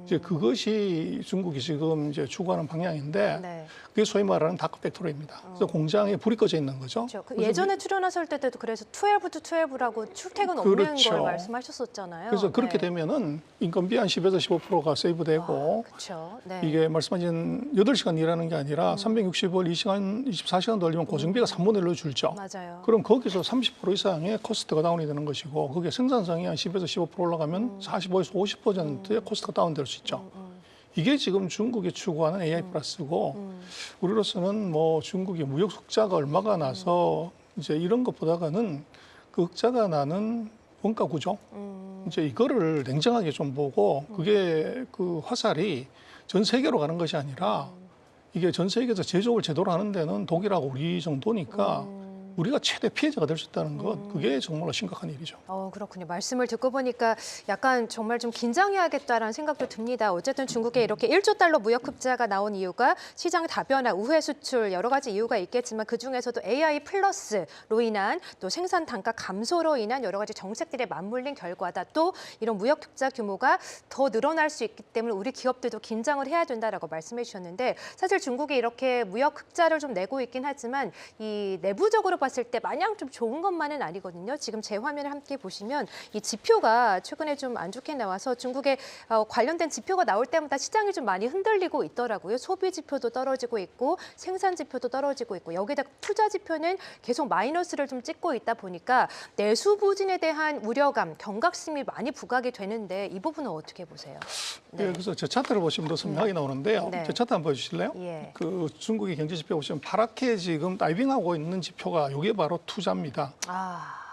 이제 그것이 중국이 지금 이제 추구하는 방향인데 네. 그게 소위 말하는 다크 팩토리입니다. 그래서 공장에 불이 꺼져 있는 거죠. 그렇죠. 그래서 예전에 출연하실 때도 그래서 12 to 12라고 출퇴근 없는 그렇죠. 걸 말씀하셨었잖아요. 그래서 그렇게 네. 되면은 인건비 한 10에서 15%가 세이브되고 그렇죠. 네. 이게 말씀하신 8시간 일하는 게 아니라 360을 2시간, 24시간 돌리면 고정비가 3분의 1로 줄죠. 맞아요. 그럼 거기서 30% 이상의 코스트가 다운이 되는 것이고 그게 생산성이 한 10에서 15% 올라가면 45에서 50%의 코스트가 다운될 수 있죠. 이게 지금 중국이 추구하는 AI 플러스고 우리로서는 뭐 중국이 무역 흑자가 얼마가 나서 이제 이런 것보다는 그 흑자가 나는 원가 구조 이제 이거를 냉정하게 좀 보고 그게 그 화살이 전 세계로 가는 것이 아니라 이게 전 세계에서 제조업을 제대로 하는 데는 독일하고 우리 정도니까 우리가 최대 피해자가 될 수 있다는 것, 그게 정말로 심각한 일이죠. 그렇군요. 말씀을 듣고 보니까 약간 정말 좀 긴장해야겠다라는 생각도 듭니다. 어쨌든 중국에 이렇게 1조 달러 무역 흑자가 나온 이유가 시장 다변화, 우회 수출 여러 가지 이유가 있겠지만 그중에서도 AI 플러스로 인한 또 생산 단가 감소로 인한 여러 가지 정책들에 맞물린 결과다. 또 이런 무역 흑자 규모가 더 늘어날 수 있기 때문에 우리 기업들도 긴장을 해야 된다라고 말씀해 주셨는데 사실 중국이 이렇게 무역 흑자를 좀 내고 있긴 하지만 이 내부적으로 봤을 때 마냥 좀 좋은 것만은 아니거든요. 지금 제 화면을 함께 보시면 이 지표가 최근에 좀 안 좋게 나와서 중국에 관련된 지표가 나올 때마다 시장이 좀 많이 흔들리고 있더라고요. 소비 지표도 떨어지고 있고 생산 지표도 떨어지고 있고 여기다 투자 지표는 계속 마이너스를 좀 찍고 있다 보니까 내수 부진에 대한 우려감, 경각심이 많이 부각이 되는데 이 부분은 어떻게 보세요? 네. 그래서 저 차트를 보시면 더 선명하게 나오는데요. 네. 저 차트 한번 보여주실래요? 예. 그 중국의 경제 지표 보시면 파랗게 지금 다이빙하고 있는 지표가 이게 바로 투자입니다.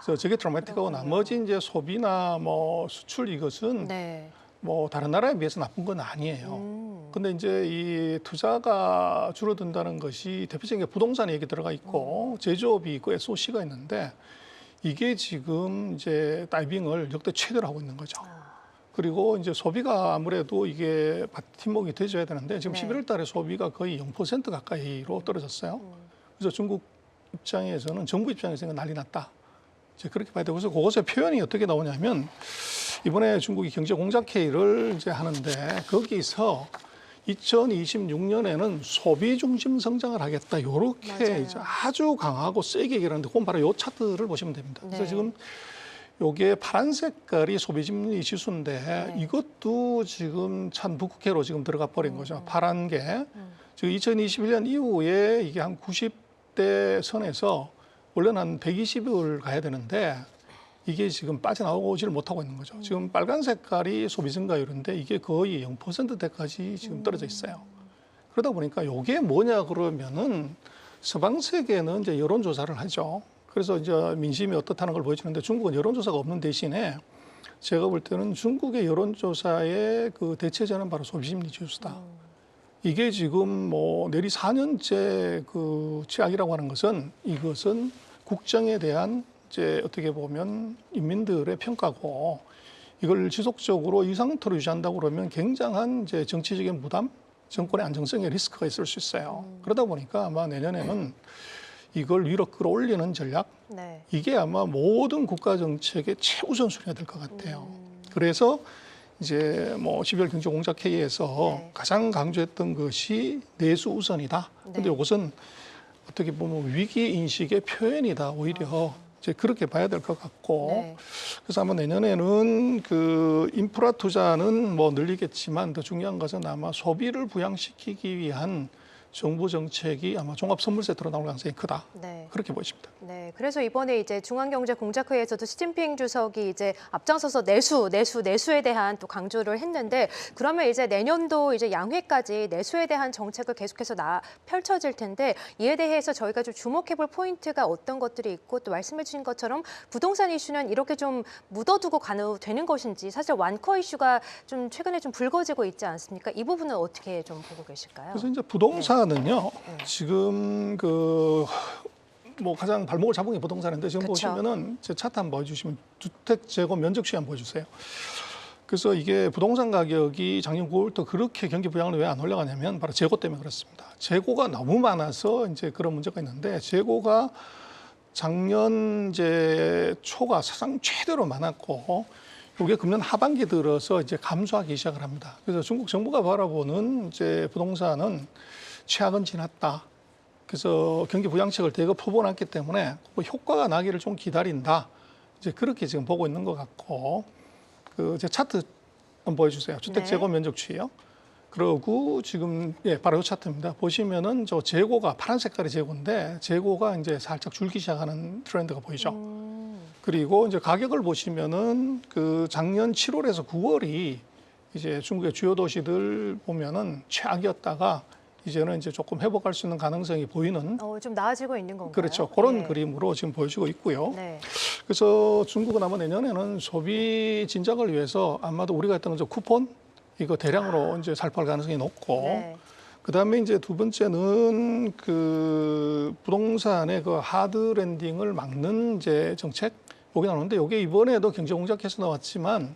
그래서 저게 드라마틱하고 나머지 이제 소비나 뭐 수출 이것은 네. 뭐 다른 나라에 비해서 나쁜 건 아니에요. 근데 이제 이 투자가 줄어든다는 것이 대표적인 게 부동산 얘기 들어가 있고 제조업이 있고 SOC가 있는데 이게 지금 이제 다이빙을 역대 최대로 하고 있는 거죠. 그리고 이제 소비가 아무래도 이게 팀목이 돼줘야 되는데 지금 네. 11월 달에 소비가 거의 0% 가까이로 떨어졌어요. 그래서 중국 입장에서는 정부 입장에서는 난리 났다. 이제 그렇게 봐야 되고 그래서 그것의 표현이 어떻게 나오냐면 이번에 중국이 경제 공작 회의를 이제 하는데 거기서 2026년에는 소비 중심 성장을 하겠다. 이렇게 맞아요. 이제 아주 강하고 세게 얘기하는데 그건 바로 이 차트를 보시면 됩니다. 그래서 네. 지금 요게 파란 색깔이 소비심리 지수인데 이것도 지금 참 북극해로 지금 들어가 버린 거죠. 파란 게. 지금 2021년 이후에 이게 한 90대 선에서 원래는 한 120을 가야 되는데 이게 지금 빠져나오지를 못하고 있는 거죠. 지금 빨간 색깔이 소비 증가율인데 이게 거의 0%대까지 지금 떨어져 있어요. 그러다 보니까 이게 뭐냐 그러면은 서방 세계는 이제 여론조사를 하죠. 그래서 이제 민심이 어떻다는 걸 보여주는데 중국은 여론조사가 없는 대신에 제가 볼 때는 중국의 여론조사의 그 대체제는 바로 소비심리 지수다. 이게 지금 뭐 내리 4년째 그 최악이라고 하는 것은 이것은 국정에 대한 이제 어떻게 보면 인민들의 평가고 이걸 지속적으로 이 상태로 유지한다고 그러면 굉장한 이제 정치적인 부담, 정권의 안정성에 리스크가 있을 수 있어요. 그러다 보니까 아마 내년에는 이걸 위로 끌어올리는 전략, 네. 이게 아마 모든 국가 정책의 최우선순위가 될 것 같아요. 그래서 이제 뭐 12월 경제공작회의에서 네. 가장 강조했던 것이 내수 우선이다. 근데 네. 이것은 어떻게 보면 위기 인식의 표현이다. 오히려 이제 그렇게 봐야 될 것 같고. 네. 그래서 아마 내년에는 그 인프라 투자는 뭐 늘리겠지만 더 중요한 것은 아마 소비를 부양시키기 위한 정부 정책이 아마 종합 선물 세트로 나올 가능성이 크다. 네. 그렇게 보입니다. 네, 그래서 이번에 이제 중앙경제공작회의에서도 시진핑 주석이 이제 앞장서서 내수에 대한 또 강조를 했는데 그러면 이제 내년도 이제 양회까지 내수에 대한 정책을 계속해서 펼쳐질 텐데 이에 대해서 저희가 좀 주목해볼 포인트가 어떤 것들이 있고 또 말씀해주신 것처럼 부동산 이슈는 이렇게 좀 묻어두고 가도 되는 것인지 사실 완커 이슈가 좀 최근에 좀 불거지고 있지 않습니까? 이 부분은 어떻게 좀 보고 계실까요? 그래서 이제 부동산은요, 지금 그 뭐 가장 발목을 잡은 게 부동산인데 지금 그쵸. 보시면은 제 차트 한번 보여주시면 주택 재고 면적 시간 보여주세요. 그래서 이게 부동산 가격이 작년 9월부터 그렇게 경기 부양을 왜 안 올라가냐면 바로 재고 때문에 그렇습니다. 재고가 너무 많아서 이제 그런 문제가 있는데 재고가 작년 이제 초가 사상 최대로 많았고 이게 금년 하반기 들어서 이제 감소하기 시작을 합니다. 그래서 중국 정부가 바라보는 이제 부동산은 최악은 지났다. 그래서 경기 부양책을 대거 퍼부어놨기 때문에 그 효과가 나기를 좀 기다린다. 이제 그렇게 지금 보고 있는 것 같고 그 제 차트 한번 보여주세요. 주택 재고 면적 추이요. 그리고 지금 바로 이 차트입니다. 보시면은 저 재고가 파란 색깔이 재고인데 재고가 이제 살짝 줄기 시작하는 트렌드가 보이죠. 그리고 이제 가격을 보시면은 그 작년 7월에서 9월이 이제 중국의 주요 도시들 보면은 최악이었다가 이제는 이제 조금 회복할 수 있는 가능성이 보이는 좀 나아지고 있는 건가요? 그렇죠. 그런 예. 그림으로 지금 보여지고 있고요. 네. 그래서 중국은 아마 내년에는 소비 진작을 위해서 아마도 우리가 했던 거 쿠폰 이거 대량으로 이제 살포할 가능성이 높고 네. 그다음에 이제 두 번째는 그 부동산의 그 하드 랜딩을 막는 이제 정책 여기 나오는데 이게 이번에도 경제공작에서 나왔지만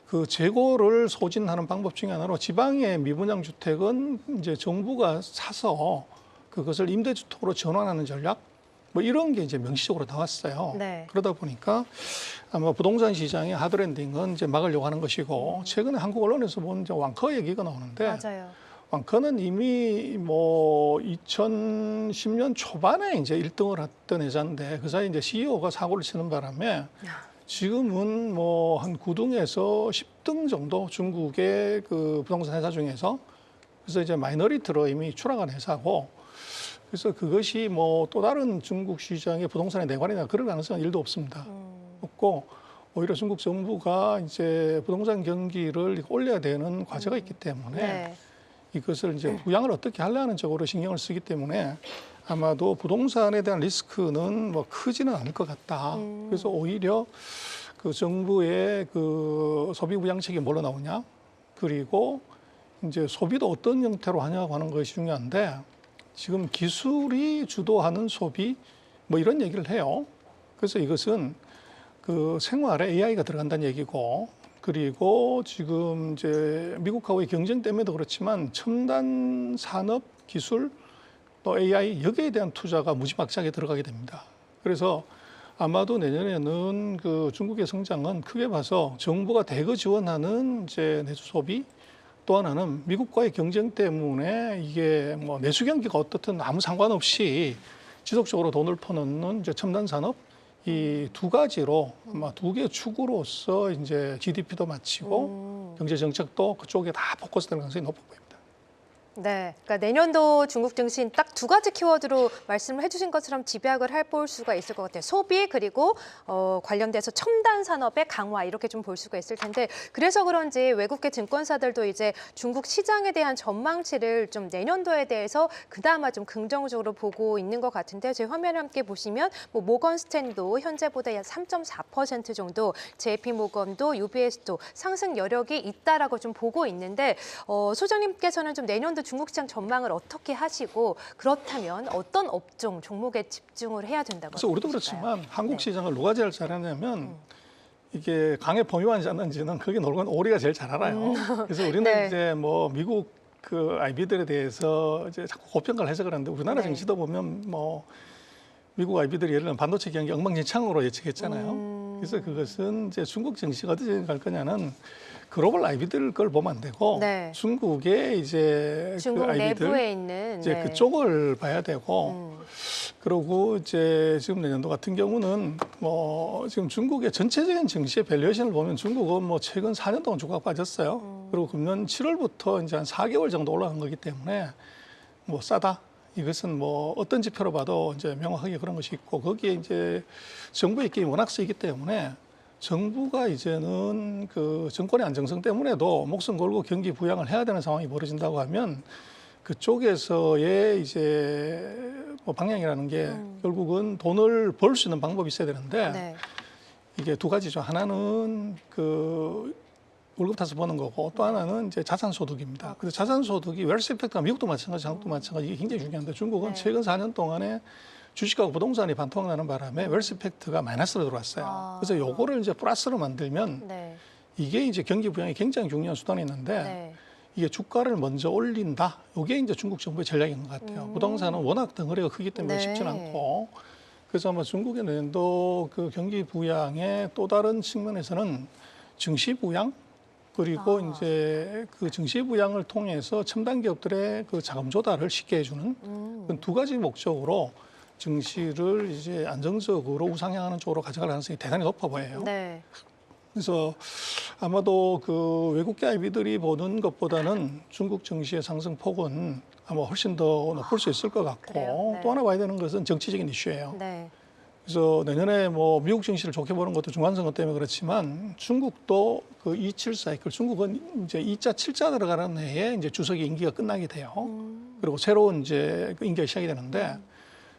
그 재고를 소진하는 방법 중에 하나로 지방의 미분양 주택은 이제 정부가 사서 그것을 임대주택으로 전환하는 전략 뭐 이런 게 이제 명시적으로 나왔어요. 네. 그러다 보니까 아마 부동산 시장의 하드랜딩은 이제 막으려고 하는 것이고 최근에 한국 언론에서 본 이제 왕커 얘기가 나오는데 맞아요. 왕커는 이미 뭐 2010년 초반에 이제 1등을 했던 회사인데 그 사이 이제 CEO가 사고를 치는 바람에 지금은 뭐 한 9등에서 10등 정도 중국의 그 부동산 회사 중에서 그래서 이제 마이너리티로 이미 추락한 회사고 그래서 그것이 뭐 또 다른 중국 시장의 부동산의 내관이나 그럴 가능성은 1도 없습니다. 없고 오히려 중국 정부가 이제 부동산 경기를 올려야 되는 과제가 있기 때문에 네. 이것을 이제 부양을 어떻게 하려는 쪽으로 신경을 쓰기 때문에 아마도 부동산에 대한 리스크는 뭐 크지는 않을 것 같다. 그래서 오히려 그 정부의 그 소비 부양책이 뭘로 나오냐, 그리고 이제 소비도 어떤 형태로 하냐고 하는 것이 중요한데 지금 기술이 주도하는 소비 뭐 이런 얘기를 해요. 그래서 이것은 그 생활에 AI가 들어간다는 얘기고 그리고 지금 이제 미국하고의 경쟁 때문에도 그렇지만 첨단 산업 기술 또 AI 여기에 대한 투자가 무지막지하게 들어가게 됩니다. 그래서 아마도 내년에는 그 중국의 성장은 크게 봐서 정부가 대거 지원하는 이제 내수 소비 또 하나는 미국과의 경쟁 때문에 이게 뭐 내수 경기가 어떻든 아무 상관없이 지속적으로 돈을 퍼넣는 이제 첨단 산업 이 두 가지로 아마 두 개의 축으로서 이제 GDP도 마치고 경제 정책도 그쪽에 다 포커스될 가능성이 높아 보입니다. 네, 그러니까 내년도 중국 증시는 딱 두 가지 키워드로 말씀을 해주신 것처럼 집약을 해볼 수가 있을 것 같아요. 소비 그리고 관련돼서 첨단 산업의 강화 이렇게 좀 볼 수가 있을 텐데 그래서 그런지 외국계 증권사들도 이제 중국 시장에 대한 전망치를 좀 내년도에 대해서 그나마 좀 긍정적으로 보고 있는 것 같은데 저희 화면을 함께 보시면 뭐 모건 스탠도 현재보다 약 3.4% 정도, JP 모건도 UBS도 상승 여력이 있다라고 좀 보고 있는데 소장님께서는 좀 내년도 중국 시장 전망을 어떻게 하시고 그렇다면 어떤 업종 종목에 집중을 해야 된다고 그래서 우리도 보실까요? 그렇지만 한국 네. 시장을 누가 제일 잘하냐면 이게 강에 포유하지 않는지는 거기 놀건 오리가 제일 잘 알아요. 그래서 우리는 네. 이제 뭐 미국 그 IB들에 대해서 이제 자꾸 고평가를 해서 그러는데 우리나라 네. 정치도 보면 뭐 미국 IB들이 예를 들면 반도체 경기 엉망진창으로 예측했잖아요. 그래서 그것은 이제 중국 정치가 어디에 갈 거냐는 글로벌 IB들 걸 보면 안 되고 네. 중국의 이제 중국 그 IB들 내부에 있는 이제 네. 그쪽을 봐야 되고 그리고 이제 지금 내년도 같은 경우는 뭐 지금 중국의 전체적인 증시의 밸류에이션을 보면 중국은 뭐 최근 4년 동안 주가가 빠졌어요. 그리고 금년 7월부터 이제 한 4개월 정도 올라간 거기 때문에 뭐 싸다. 이것은 뭐 어떤 지표로 봐도 이제 명확하게 그런 것이 있고 거기에 이제 정부의 입김이 워낙 세기 때문에 정부가 이제는 그 정권의 안정성 때문에도 목숨 걸고 경기 부양을 해야 되는 상황이 벌어진다고 하면 그쪽에서의 이제 뭐 방향이라는 게 결국은 돈을 벌 수 있는 방법이 있어야 되는데 네. 이게 두 가지죠. 하나는 그 월급 타서 버는 거고 또 하나는 이제 자산 소득입니다. 그래서 자산 소득이 웰스 이펙트가 미국도 마찬가지, 한국도 마찬가지 이게 굉장히 중요한데 중국은 네. 최근 4년 동안에 주식하고 부동산이 반토막 나는 바람에 웰스 이펙트가 마이너스로 들어왔어요. 그래서 요거를 이제 플러스로 만들면 네. 이게 이제 경기 부양이 굉장히 중요한 수단이 있는데 네. 이게 주가를 먼저 올린다. 이게 이제 중국 정부의 전략인 것 같아요. 부동산은 워낙 덩어리가 크기 때문에 네. 쉽지는 않고 그래서 아마 중국의 내년도 그 경기 부양의 또 다른 측면에서는 증시 부양 그리고 이제 그 증시 부양을 통해서 첨단 기업들의 그 자금 조달을 쉽게 해주는 그런 두 가지 목적으로 증시를 이제 안정적으로 우상향하는 쪽으로 가져갈 가능성이 대단히 높아 보여요. 네. 그래서 아마도 그 외국계 IB들이 보는 것보다는 중국 증시의 상승 폭은 아마 훨씬 더 높을 수 있을 것 같고 그래요? 네. 또 하나 봐야 되는 것은 정치적인 이슈예요. 네. 그래서 내년에 뭐 미국 증시를 좋게 보는 것도 중간선거 때문에 그렇지만 중국도 그 27 사이클 중국은 이제 2자 7자 들어가는 해에 이제 주석의 임기가 끝나게 돼요. 그리고 새로운 이제 그 임기가 시작이 되는데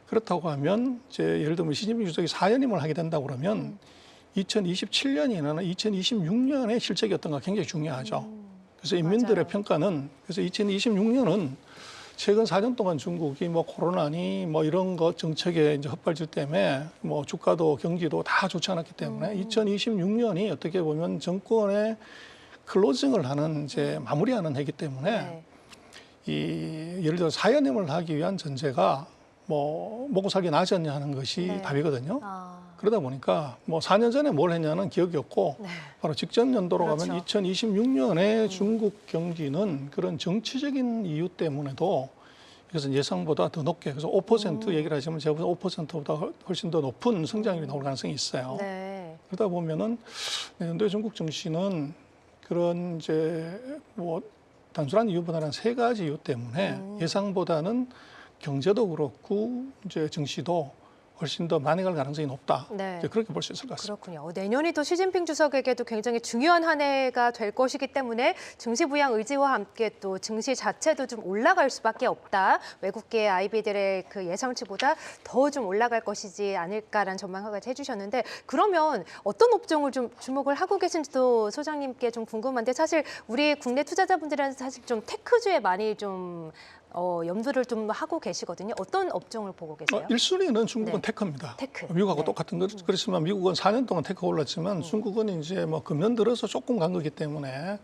그렇다고 하면 이제 예를 들면 시진핑 주석이 4연임을 하게 된다고 그러면 2027년이나 2026년의 실적이 어떤가 굉장히 중요하죠. 그래서 인민들의 맞아요. 평가는 그래서 2026년은 최근 4년 동안 중국이 뭐 코로나니 뭐 이런 것 정책의 이제 헛발질 때문에 뭐 주가도 경기도 다 좋지 않았기 때문에 2026년이 어떻게 보면 정권의 클로징을 하는 이제 마무리하는 해이기 때문에 네. 이 예를 들어 사연임을 하기 위한 전제가 뭐 먹고 살기 나지 않냐 하는 것이 네. 답이거든요. 아, 그러다 보니까 뭐 4년 전에 뭘 했냐는 기억이 없고 네. 바로 직전 연도로 그렇죠. 가면 2026년에 중국 경기는 그런 정치적인 이유 때문에도 이것은 예상보다 더 높게 그래서 5% 얘기를 하시면 제가 보기엔 5%보다 훨씬 더 높은 성장률이 나올 가능성이 있어요. 네. 그러다 보면은 내년도에 중국 증시는 그런 이제 뭐 단순한 이유보다는 세 가지 이유 때문에 예상보다는 경제도 그렇고 이제 증시도 훨씬 더 많이 갈 가능성이 높다. 네. 이제 그렇게 볼 수 있을 것 같습니다. 그렇군요. 내년이 또 시진핑 주석에게도 굉장히 중요한 한 해가 될 것이기 때문에 증시 부양 의지와 함께 또 증시 자체도 좀 올라갈 수밖에 없다. 외국계 IB들의 그 예상치보다 더 좀 올라갈 것이지 않을까라는 전망까지 해주셨는데 그러면 어떤 업종을 좀 주목을 하고 계신지도 소장님께 좀 궁금한데 사실 우리 국내 투자자분들은 사실 좀 테크주에 많이 좀 염두를 좀 하고 계시거든요. 어떤 업종을 보고 계세요? 1순위는 중국은 네. 테크입니다. 테크. 미국하고 네. 똑같은 것 그렇지만 미국은 4년 동안 테크가 올랐지만 중국은 이제 뭐 금년 들어서 조금 간 거기 때문에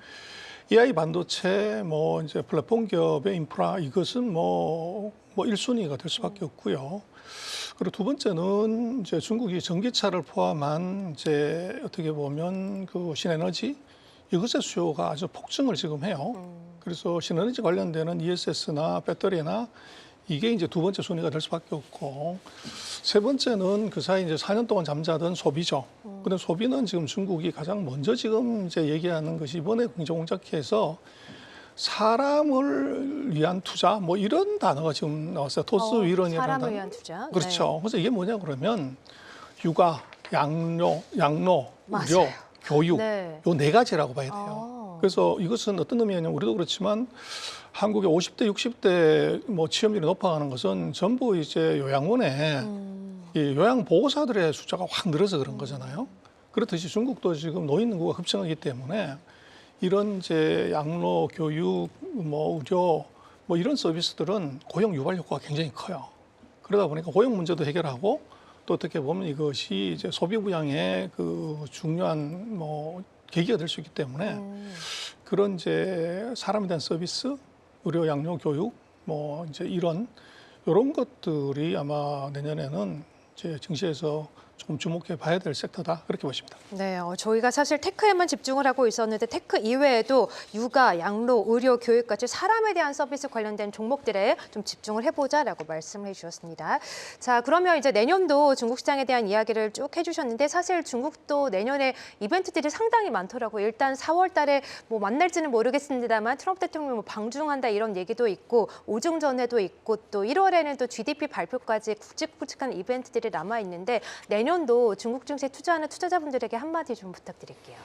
AI 반도체 뭐 이제 플랫폼 기업의 인프라 이것은 뭐 1순위가 될 수밖에 없고요. 그리고 두 번째는 이제 중국이 전기차를 포함한 이제 어떻게 보면 그 신에너지 이것의 수요가 아주 폭증을 지금 해요. 그래서 신에너지 관련되는 ESS나 배터리나 이게 이제 두 번째 순위가 될 수밖에 없고 세 번째는 그 사이 이제 4년 동안 잠자던 소비죠. 근데 소비는 지금 중국이 가장 먼저 지금 이제 얘기하는 것이 이번에 공정공작회에서 사람을 위한 투자 뭐 이런 단어가 지금 나왔어요. 토스 위런이라는 사람을 단어. 위한 투자. 그렇죠. 그래서 이게 뭐냐 그러면 육아, 양로, 의료, 맞아요. 교육 네. 요 네 가지라고 봐야 돼요. 아. 그래서 이것은 어떤 의미냐면 우리도 그렇지만 한국의 50대, 60대 뭐 취업률이 높아가는 것은 전부 이제 요양원에 이 요양보호사들의 숫자가 확 늘어서 그런 거잖아요. 그렇듯이 중국도 지금 노인 인구가 급증하기 때문에 이런 이제 양로, 교육, 뭐 의료 뭐 이런 서비스들은 고용 유발 효과가 굉장히 커요. 그러다 보니까 고용 문제도 해결하고 또 어떻게 보면 이것이 이제 소비 부양의 그 중요한 뭐 계기가 될 수 있기 때문에 그런 이제 사람에 대한 서비스, 의료, 양료, 교육 뭐 이제 이런 것들이 아마 내년에는 이제 증시에서 조금 주목해 봐야 될 섹터다 그렇게 보십니다. 네, 저희가 사실 테크에만 집중을 하고 있었는데 테크 이외에도 육아, 양로, 의료, 교육까지 사람에 대한 서비스 관련된 종목들에 좀 집중을 해보자라고 말씀을 해주셨습니다. 자, 그러면 이제 내년도 중국 시장에 대한 이야기를 쭉 해주셨는데 사실 중국도 내년에 이벤트들이 상당히 많더라고요. 일단 4월 달에 뭐 만날지는 모르겠습니다만 트럼프 대통령이 뭐 방중한다 이런 얘기도 있고 오중전회도 있고 또 1월에는 또 GDP 발표까지 굵직굵직한 이벤트들이 남아있는데 내년도 중국 증시에 투자하는 투자자분들에게 한마디 좀 부탁드릴게요.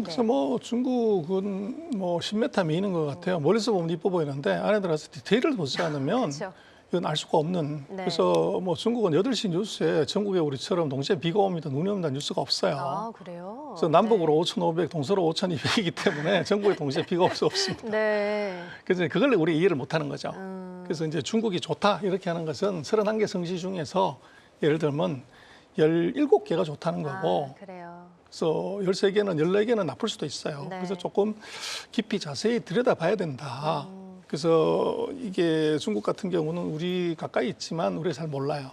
그래서 뭐 중국은 뭐 10m 미는 것 같아요. 멀리서 보면 이뻐 보이는데 안에 들어가서 디테일을 보지 않으면 그렇죠. 이건 알 수가 없는. 네. 그래서 뭐 중국은 8시 뉴스에 전국에 우리처럼 동시에 비가 옵니다, 눈이 옵니다 뉴스가 없어요. 아, 그래요? 그래서 남북으로 5,500, 동서로 5,200이기 때문에 전국에 동시에 비가 없습니다. 네. 그래서 그걸 우리 이해를 못하는 거죠. 그래서 이제 중국이 좋다 이렇게 하는 것은 31개 성시 중에서 예를 들면 17개가 좋다는 거고 그래요. 그래서 13개는 14개는 나쁠 수도 있어요. 네. 그래서 조금 깊이 자세히 들여다봐야 된다. 그래서 이게 중국 같은 경우는 우리 가까이 있지만 우리가 잘 몰라요.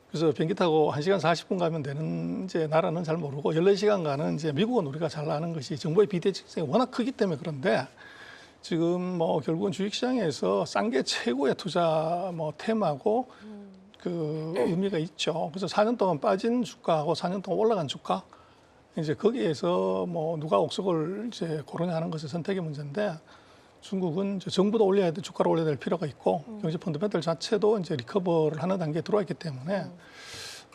그래서 비행기 타고 1시간 40분 가면 되는 이제 나라는 잘 모르고 14시간 가는 이제 미국은 우리가 잘 아는 것이 정보의 비대칭성이 워낙 크기 때문에 그런데 지금 뭐 결국은 주식시장에서 싼 게 최고의 투자 뭐 테마고 그 의미가 있죠. 그래서 4년 동안 빠진 주가하고 4년 동안 올라간 주가 이제 거기에서 뭐 누가 옥석을 이제 고르냐 하는 것이 선택의 문제인데 중국은 이제 정부도 올려야 돼 주가를 올려야 될 필요가 있고 경제 펀더멘털 자체도 이제 리커버를 하는 단계에 들어와 있기 때문에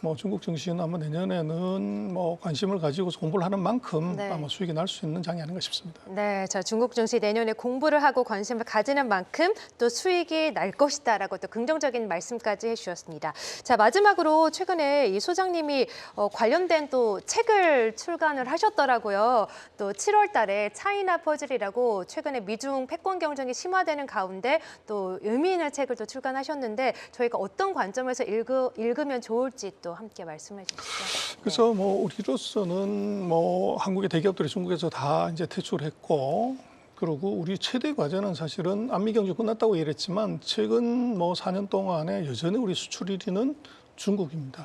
뭐 중국 증시는 아마 내년에는 뭐 관심을 가지고 공부를 하는 만큼 네. 아마 수익이 날 수 있는 장이 아닌가 싶습니다. 네, 자 중국 증시 내년에 공부를 하고 관심을 가지는 만큼 또 수익이 날 것이다라고 또 긍정적인 말씀까지 해주셨습니다. 자 마지막으로 최근에 이 소장님이 관련된 또 책을 출간을 하셨더라고요. 또 7월달에 차이나 퍼즐이라고 최근에 미중 패권 경쟁이 심화되는 가운데 또 의미 있는 책을 또 출간하셨는데 저희가 어떤 관점에서 읽으면 좋을지 또 함께 말씀해 주시죠. 그래서 뭐 우리로서는 뭐 한국의 대기업들이 중국에서 다 이제 퇴출했고, 그리고 우리 최대 과제는 사실은 안미 경제 끝났다고 얘기했지만 최근 뭐 4년 동안에 여전히 우리 수출 1위는 중국입니다.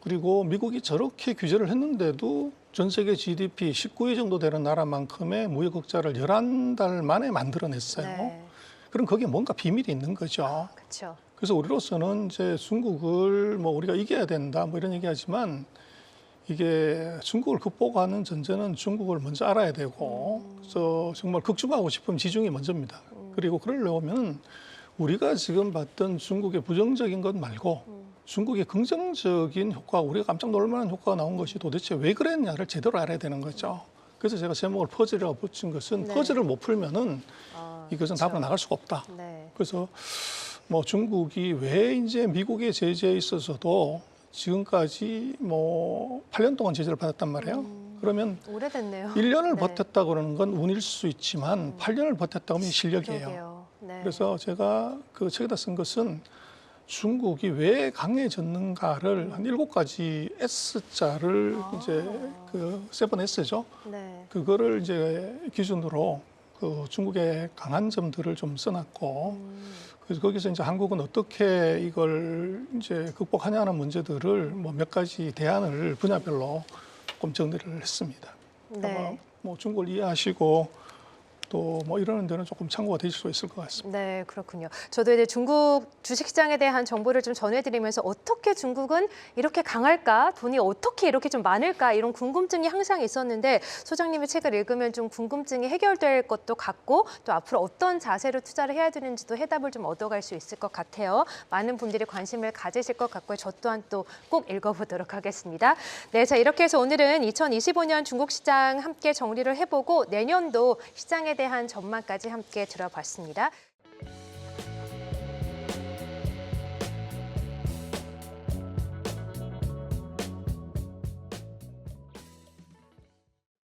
그리고 미국이 저렇게 규제를 했는데도 전 세계 GDP 19위 정도 되는 나라만큼의 무역 흑자를 11달 만에 만들어냈어요. 네. 그럼 거기에 뭔가 비밀이 있는 거죠. 그렇죠. 그래서 우리로서는 이제 중국을 뭐 우리가 이겨야 된다 뭐 이런 얘기하지만 이게 중국을 극복하는 전제는 중국을 먼저 알아야 되고 그래서 정말 극중하고 싶으면 지중이 먼저입니다. 그리고 그러려면 우리가 지금 봤던 중국의 부정적인 것 말고 중국의 긍정적인 효과, 우리가 깜짝 놀랄 만한 효과가 나온 것이 도대체 왜 그랬냐를 제대로 알아야 되는 거죠. 그래서 제가 제목을 퍼즐이라고 붙인 것은 네. 퍼즐을 못 풀면은 이것은 그렇죠. 답으로 나갈 수가 없다. 네. 그래서 뭐 중국이 왜 이제 미국의 제재에 있어서도 지금까지 뭐 8년 동안 제재를 받았단 말이에요. 그러면 오래됐네요. 1년을 네. 버텼다 그러는 건 운일 수 있지만 8년을 버텼다 하면 실력이에요. 그러게요. 네. 그래서 제가 그 책에다 쓴 것은 중국이 왜 강해졌는가를 한 7가지 S자를 이제 그 7S죠. 네. 그거를 이제 기준으로 그 중국의 강한 점들을 좀 써놨고, 그래서 거기서 이제 한국은 어떻게 이걸 이제 극복하냐는 문제들을 뭐 몇 가지 대안을 분야별로 조금 정리를 했습니다. 아마 네. 뭐 중국을 이해하시고 또 뭐 이러는 데는 조금 참고가 되실 수 있을 것 같습니다. 네, 그렇군요. 저도 이제 중국 주식시장에 대한 정보를 좀 전해드리면서 어떻게 중국은 이렇게 강할까? 돈이 어떻게 이렇게 좀 많을까? 이런 궁금증이 항상 있었는데 소장님의 책을 읽으면 좀 궁금증이 해결될 것도 같고 또 앞으로 어떤 자세로 투자를 해야 되는지도 해답을 좀 얻어갈 수 있을 것 같아요. 많은 분들이 관심을 가지실 것 같고요. 저 또한 또 꼭 읽어보도록 하겠습니다. 네, 자 이렇게 해서 오늘은 2025년 중국 시장 함께 정리를 해보고 내년도 시장에 대한 전망까지 함께 들어봤습니다.